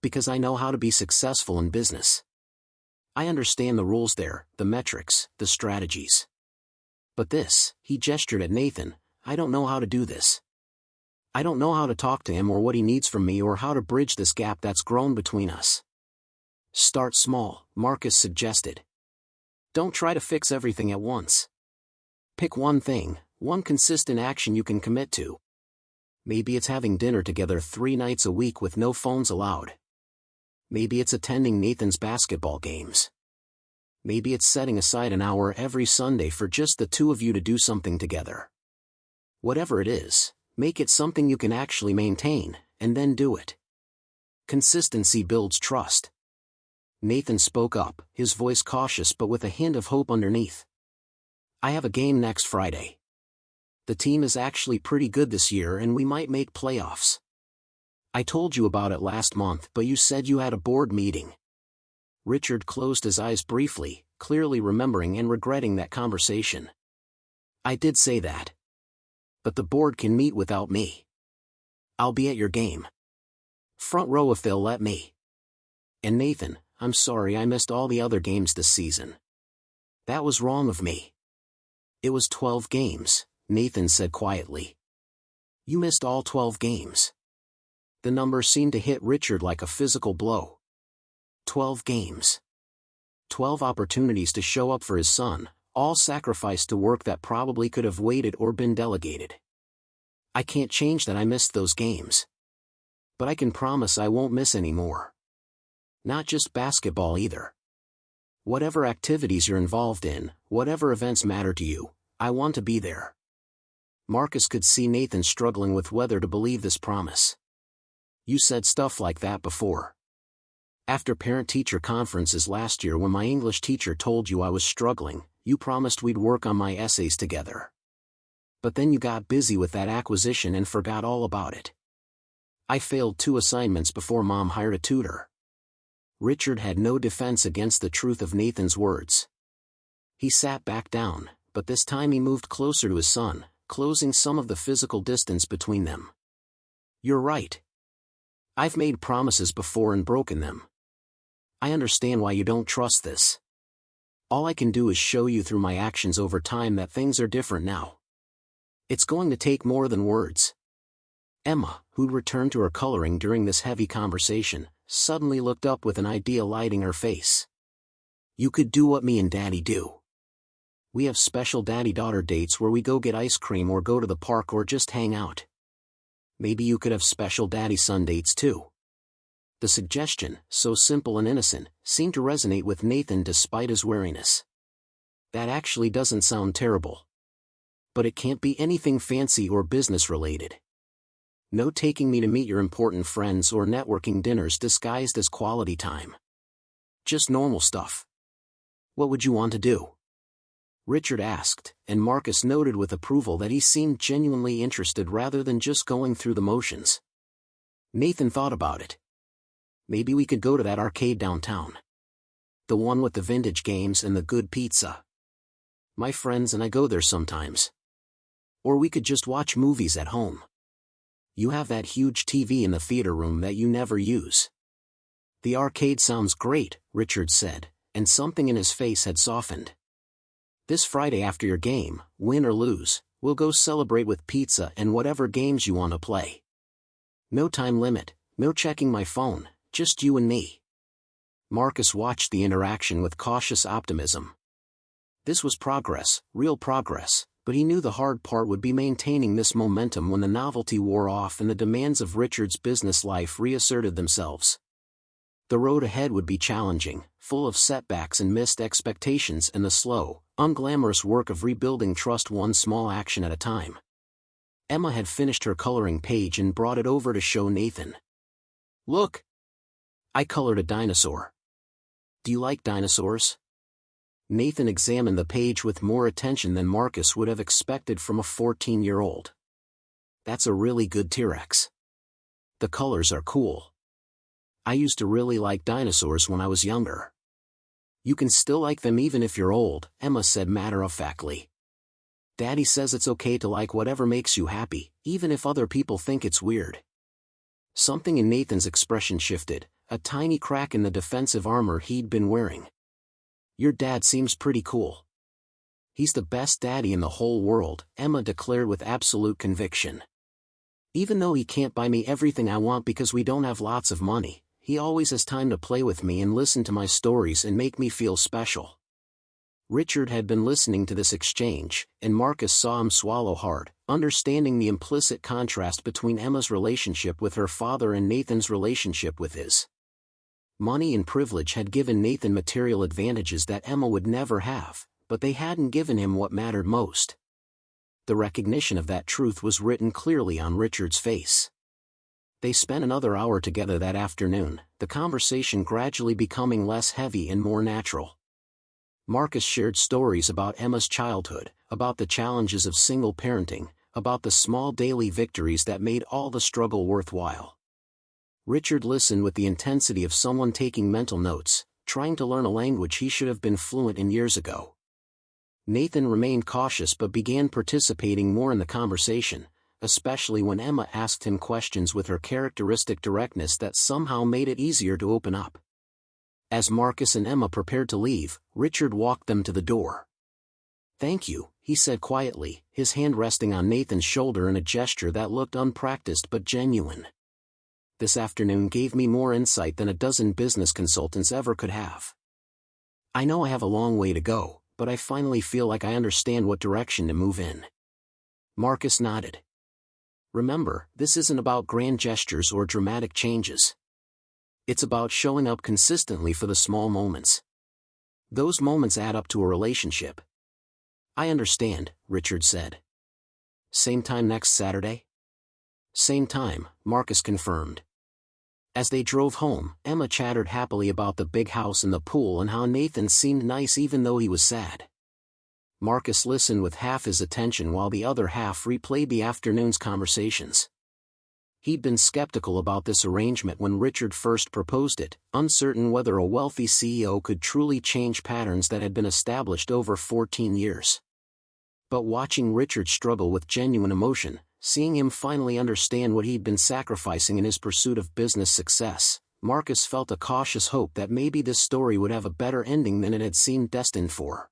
Because I know how to be successful in business. I understand the rules there, the metrics, the strategies. But this, he gestured at Nathan, I don't know how to do this. I don't know how to talk to him or what he needs from me or how to bridge this gap that's grown between us. Start small, Marcus suggested. Don't try to fix everything at once. Pick one thing, one consistent action you can commit to. Maybe it's having dinner together 3 nights a week with no phones allowed. Maybe it's attending Nathan's basketball games. Maybe it's setting aside an hour every Sunday for just the two of you to do something together. Whatever it is, make it something you can actually maintain, and then do it. Consistency builds trust. Nathan spoke up, his voice cautious but with a hint of hope underneath. I have a game next Friday. The team is actually pretty good this year and we might make playoffs. I told you about it last month but you said you had a board meeting. Richard closed his eyes briefly, clearly remembering and regretting that conversation. I did say that. But the board can meet without me. I'll be at your game. Front row if they'll let me. And Nathan, I'm sorry I missed all the other games this season. That was wrong of me. It was 12 games, Nathan said quietly. You missed all 12 games. The number seemed to hit Richard like a physical blow. 12 games. 12 opportunities to show up for his son, all sacrificed to work that probably could have waited or been delegated. I can't change that I missed those games. But I can promise I won't miss any more. Not just basketball either. Whatever activities you're involved in, whatever events matter to you, I want to be there. Marcus could see Nathan struggling with whether to believe this promise. You said stuff like that before. After parent-teacher conferences last year when my English teacher told you I was struggling, you promised we'd work on my essays together. But then you got busy with that acquisition and forgot all about it. I failed 2 assignments before Mom hired a tutor. Richard had no defense against the truth of Nathan's words. He sat back down, but this time he moved closer to his son, closing some of the physical distance between them. You're right. I've made promises before and broken them. I understand why you don't trust this. All I can do is show you through my actions over time that things are different now. It's going to take more than words. Emma, who'd returned to her coloring during this heavy conversation, suddenly looked up with an idea lighting her face. You could do what me and Daddy do. We have special daddy-daughter dates where we go get ice cream or go to the park or just hang out. Maybe you could have special daddy-son dates too. The suggestion, so simple and innocent, seemed to resonate with Nathan despite his wariness. That actually doesn't sound terrible. But it can't be anything fancy or business-related. No taking me to meet your important friends or networking dinners disguised as quality time. Just normal stuff. What would you want to do? Richard asked, and Marcus noted with approval that he seemed genuinely interested rather than just going through the motions. Nathan thought about it. Maybe we could go to that arcade downtown. The one with the vintage games and the good pizza. My friends and I go there sometimes. Or we could just watch movies at home. You have that huge TV in the theater room that you never use. The arcade sounds great, Richard said, and something in his face had softened. This Friday after your game, win or lose, we'll go celebrate with pizza and whatever games you want to play. No time limit, no checking my phone, just you and me. Marcus watched the interaction with cautious optimism. This was progress, real progress, but he knew the hard part would be maintaining this momentum when the novelty wore off and the demands of Richard's business life reasserted themselves. The road ahead would be challenging, full of setbacks and missed expectations and the slow, unglamorous work of rebuilding trust one small action at a time. Emma had finished her coloring page and brought it over to show Nathan. Look! I colored a dinosaur. Do you like dinosaurs? Nathan examined the page with more attention than Marcus would have expected from a 14-year-old. That's a really good T-Rex. The colors are cool. I used to really like dinosaurs when I was younger. You can still like them even if you're old, Emma said matter-of-factly. Daddy says it's okay to like whatever makes you happy, even if other people think it's weird. Something in Nathan's expression shifted, a tiny crack in the defensive armor he'd been wearing. Your dad seems pretty cool. He's the best daddy in the whole world, Emma declared with absolute conviction. Even though he can't buy me everything I want because we don't have lots of money, he always has time to play with me and listen to my stories and make me feel special. Richard had been listening to this exchange, and Marcus saw him swallow hard, understanding the implicit contrast between Emma's relationship with her father and Nathan's relationship with his. Money and privilege had given Nathan material advantages that Emma would never have, but they hadn't given him what mattered most. The recognition of that truth was written clearly on Richard's face. They spent another hour together that afternoon, the conversation gradually becoming less heavy and more natural. Marcus shared stories about Emma's childhood, about the challenges of single parenting, about the small daily victories that made all the struggle worthwhile. Richard listened with the intensity of someone taking mental notes, trying to learn a language he should have been fluent in years ago. Nathan remained cautious but began participating more in the conversation, especially when Emma asked him questions with her characteristic directness that somehow made it easier to open up. As Marcus and Emma prepared to leave, Richard walked them to the door. Thank you, he said quietly, his hand resting on Nathan's shoulder in a gesture that looked unpracticed but genuine. This afternoon gave me more insight than a dozen business consultants ever could have. I know I have a long way to go, but I finally feel like I understand what direction to move in. Marcus nodded. Remember, this isn't about grand gestures or dramatic changes. It's about showing up consistently for the small moments. Those moments add up to a relationship. I understand, Richard said. Same time next Saturday? Same time, Marcus confirmed. As they drove home, Emma chattered happily about the big house and the pool and how Nathan seemed nice even though he was sad. Marcus listened with half his attention while the other half replayed the afternoon's conversations. He'd been skeptical about this arrangement when Richard first proposed it, uncertain whether a wealthy CEO could truly change patterns that had been established over 14 years. But watching Richard struggle with genuine emotion, seeing him finally understand what he'd been sacrificing in his pursuit of business success, Marcus felt a cautious hope that maybe this story would have a better ending than it had seemed destined for.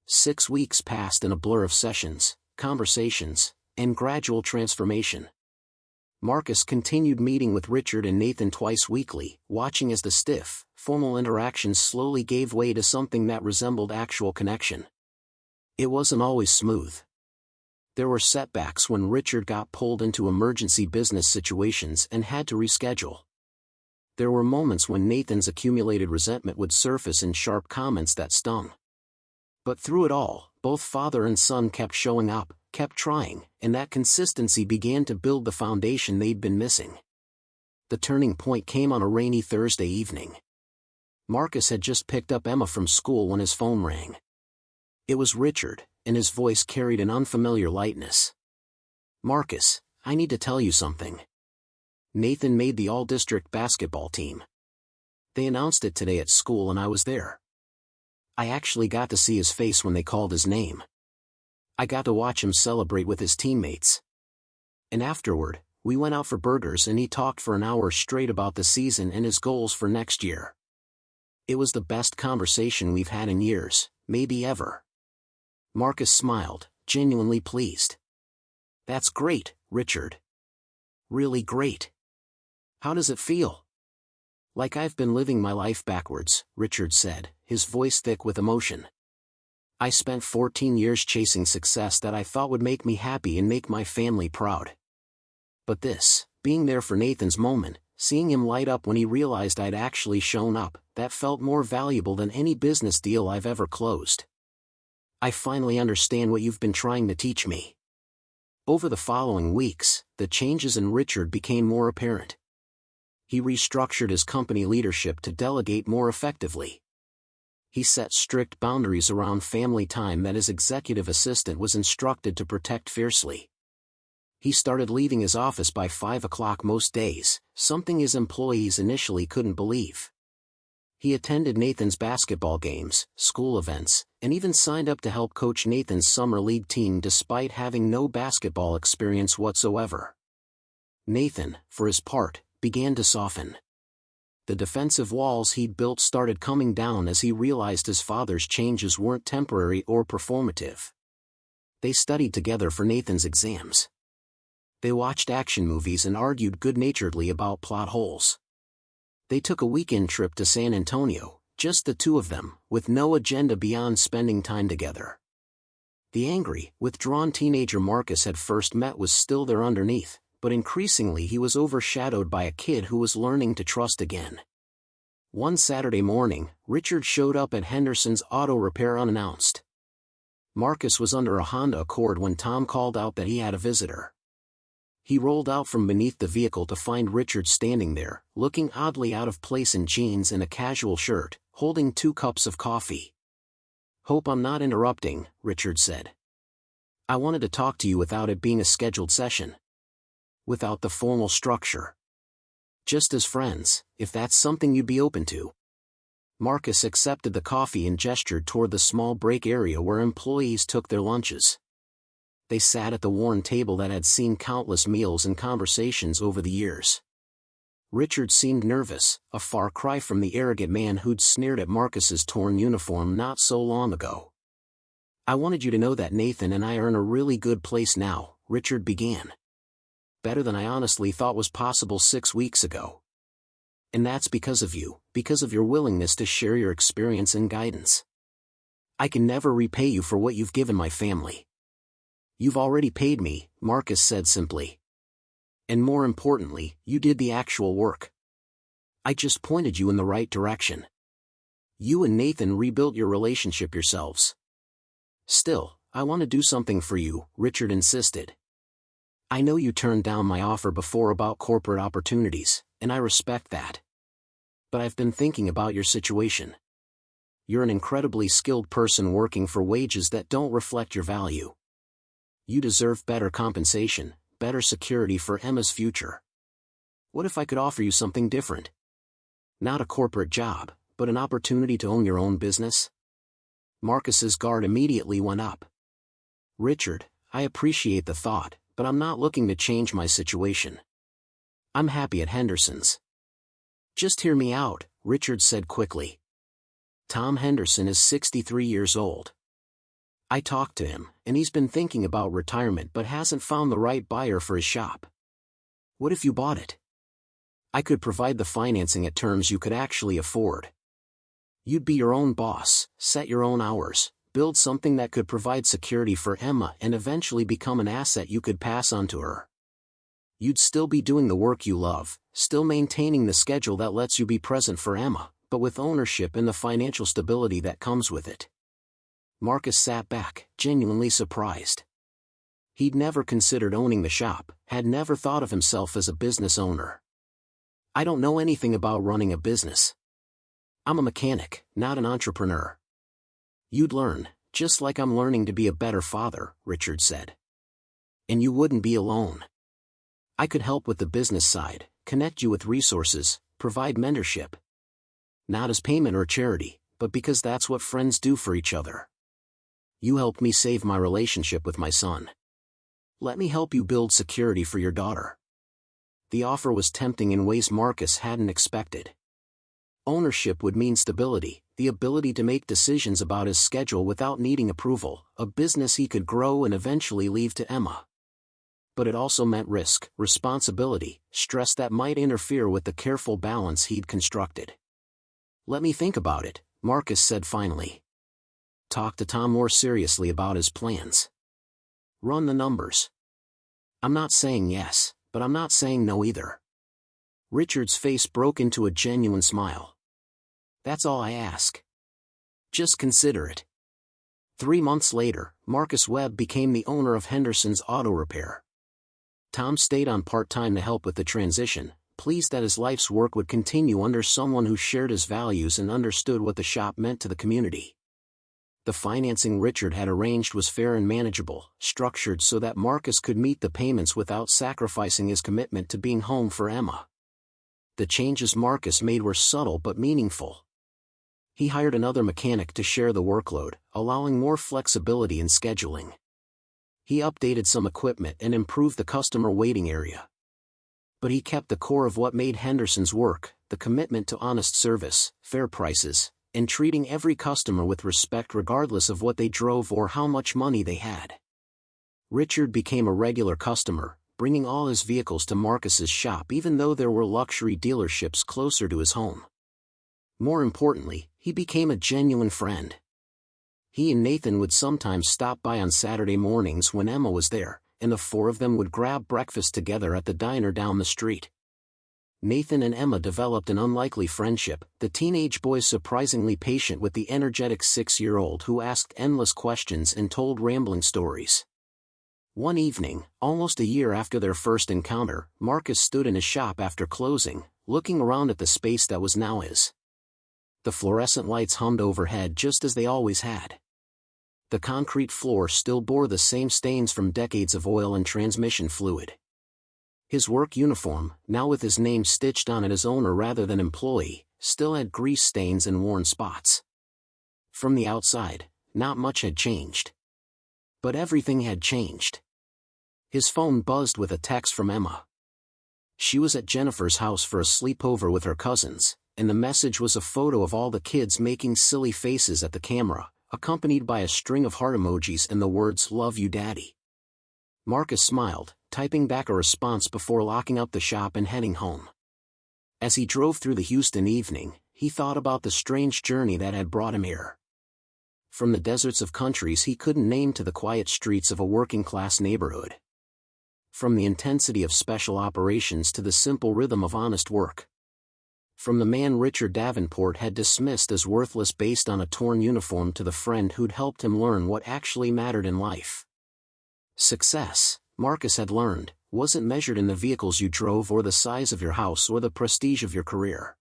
6 weeks passed in a blur of sessions, conversations, and gradual transformation. Marcus continued meeting with Richard and Nathan twice weekly, watching as the stiff, formal interactions slowly gave way to something that resembled actual connection. It wasn't always smooth. There were setbacks when Richard got pulled into emergency business situations and had to reschedule. There were moments when Nathan's accumulated resentment would surface in sharp comments that stung. But through it all, both father and son kept showing up, kept trying, and that consistency began to build the foundation they'd been missing. The turning point came on a rainy Thursday evening. Marcus had just picked up Emma from school when his phone rang. It was Richard, and his voice carried an unfamiliar lightness. Marcus, I need to tell you something. Nathan made the all-district basketball team. They announced it today at school and I was there. I actually got to see his face when they called his name. I got to watch him celebrate with his teammates. And afterward, we went out for burgers and he talked for an hour straight about the season and his goals for next year. It was the best conversation we've had in years, maybe ever. Marcus smiled, genuinely pleased. That's great, Richard. Really great. How does it feel? Like I've been living my life backwards, Richard said, his voice thick with emotion. I spent 14 years chasing success that I thought would make me happy and make my family proud. But this, being there for Nathan's moment, seeing him light up when he realized I'd actually shown up, that felt more valuable than any business deal I've ever closed. I finally understand what you've been trying to teach me. Over the following weeks, the changes in Richard became more apparent. He restructured his company leadership to delegate more effectively. He set strict boundaries around family time that his executive assistant was instructed to protect fiercely. He started leaving his office by 5 o'clock most days, something his employees initially couldn't believe. He attended Nathan's basketball games, school events, and even signed up to help coach Nathan's summer league team despite having no basketball experience whatsoever. Nathan, for his part, began to soften. The defensive walls he'd built started coming down as he realized his father's changes weren't temporary or performative. They studied together for Nathan's exams. They watched action movies and argued good-naturedly about plot holes. They took a weekend trip to San Antonio, just the two of them, with no agenda beyond spending time together. The angry, withdrawn teenager Marcus had first met was still there underneath, but increasingly he was overshadowed by a kid who was learning to trust again. One Saturday morning, Richard showed up at Henderson's auto repair unannounced. Marcus was under a Honda Accord when Tom called out that he had a visitor. He rolled out from beneath the vehicle to find Richard standing there, looking oddly out of place in jeans and a casual shirt, holding 2 cups of coffee. "Hope I'm not interrupting," Richard said. "I wanted to talk to you without it being a scheduled session. Without the formal structure. Just as friends, if that's something you'd be open to." Marcus accepted the coffee and gestured toward the small break area where employees took their lunches. They sat at the worn table that had seen countless meals and conversations over the years. Richard seemed nervous, a far cry from the arrogant man who'd sneered at Marcus's torn uniform not so long ago. "I wanted you to know that Nathan and I are in a really good place now," Richard began. "Better than I honestly thought was possible 6 weeks ago. And that's because of you, because of your willingness to share your experience and guidance. I can never repay you for what you've given my family." "You've already paid me," Marcus said simply. "And more importantly, you did the actual work. I just pointed you in the right direction. You and Nathan rebuilt your relationship yourselves." "Still, I want to do something for you," Richard insisted. "I know you turned down my offer before about corporate opportunities, and I respect that. But I've been thinking about your situation. You're an incredibly skilled person working for wages that don't reflect your value. You deserve better compensation, better security for Emma's future. What if I could offer you something different? Not a corporate job, but an opportunity to own your own business?" Marcus's guard immediately went up. "Richard, I appreciate the thought, but I'm not looking to change my situation. I'm happy at Henderson's." "Just hear me out," Richard said quickly. "Tom Henderson is 63 years old. I talked to him, and he's been thinking about retirement but hasn't found the right buyer for his shop. What if you bought it? I could provide the financing at terms you could actually afford. You'd be your own boss, set your own hours, build something that could provide security for Emma and eventually become an asset you could pass on to her. You'd still be doing the work you love, still maintaining the schedule that lets you be present for Emma, but with ownership and the financial stability that comes with it." Marcus sat back, genuinely surprised. He'd never considered owning the shop, had never thought of himself as a business owner. "I don't know anything about running a business. I'm a mechanic, not an entrepreneur." "You'd learn, just like I'm learning to be a better father," Richard said. "And you wouldn't be alone. I could help with the business side, connect you with resources, provide mentorship. Not as payment or charity, but because that's what friends do for each other. You helped me save my relationship with my son. Let me help you build security for your daughter. The offer was tempting in ways Marcus hadn't expected. Ownership would mean stability, the ability to make decisions about his schedule without needing approval, a business he could grow and eventually leave to Emma. But it also meant risk, responsibility, stress that might interfere with the careful balance he'd constructed. Let me think about it, Marcus said finally. Talk to Tom more seriously about his plans. Run the numbers. I'm not saying yes, but I'm not saying no either. Richard's face broke into a genuine smile. That's all I ask. Just consider it. 3 months later, Marcus Webb became the owner of Henderson's Auto Repair. Tom stayed on part-time to help with the transition, pleased that his life's work would continue under someone who shared his values and understood what the shop meant to the community. The financing Richard had arranged was fair and manageable, structured so that Marcus could meet the payments without sacrificing his commitment to being home for Emma. The changes Marcus made were subtle but meaningful. He hired another mechanic to share the workload, allowing more flexibility in scheduling. He updated some equipment and improved the customer waiting area. But he kept the core of what made Henderson's work, the commitment to honest service, fair prices, and treating every customer with respect regardless of what they drove or how much money they had. Richard became a regular customer, bringing all his vehicles to Marcus's shop even though there were luxury dealerships closer to his home. More importantly, he became a genuine friend. He and Nathan would sometimes stop by on Saturday mornings when Emma was there, and the four of them would grab breakfast together at the diner down the street. Nathan and Emma developed an unlikely friendship, the teenage boy surprisingly patient with the energetic 6-year-old who asked endless questions and told rambling stories. One evening, almost a year after their first encounter, Marcus stood in his shop after closing, looking around at the space that was now his. The fluorescent lights hummed overhead just as they always had. The concrete floor still bore the same stains from decades of oil and transmission fluid. His work uniform, now with his name stitched on it as owner rather than employee, still had grease stains and worn spots. From the outside, not much had changed. But everything had changed. His phone buzzed with a text from Emma. She was at Jennifer's house for a sleepover with her cousins, and the message was a photo of all the kids making silly faces at the camera, accompanied by a string of heart emojis and the words "Love you, Daddy." Marcus smiled, typing back a response before locking up the shop and heading home. As he drove through the Houston evening, he thought about the strange journey that had brought him here. From the deserts of countries he couldn't name to the quiet streets of a working-class neighborhood. From the intensity of special operations to the simple rhythm of honest work. From the man Richard Davenport had dismissed as worthless based on a torn uniform to the friend who'd helped him learn what actually mattered in life. Success, Marcus had learned, wasn't measured in the vehicles you drove or the size of your house or the prestige of your career.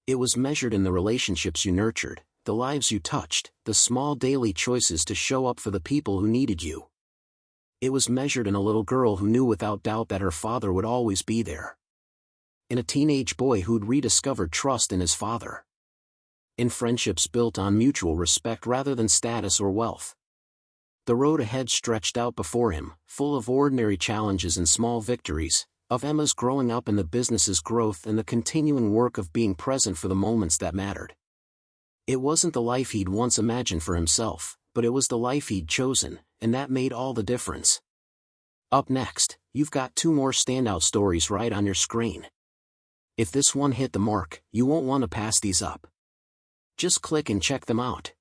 It was measured in the relationships you nurtured, the lives you touched, the small daily choices to show up for the people who needed you. It was measured in a little girl who knew without doubt that her father would always be there. In a teenage boy who'd rediscovered trust in his father. In friendships built on mutual respect rather than status or wealth. The road ahead stretched out before him, full of ordinary challenges and small victories, of Emma's growing up and the business's growth and the continuing work of being present for the moments that mattered. It wasn't the life he'd once imagined for himself, but it was the life he'd chosen, and that made all the difference. Up next, you've got 2 more standout stories right on your screen. If this one hit the mark, you won't want to pass these up. Just click and check them out.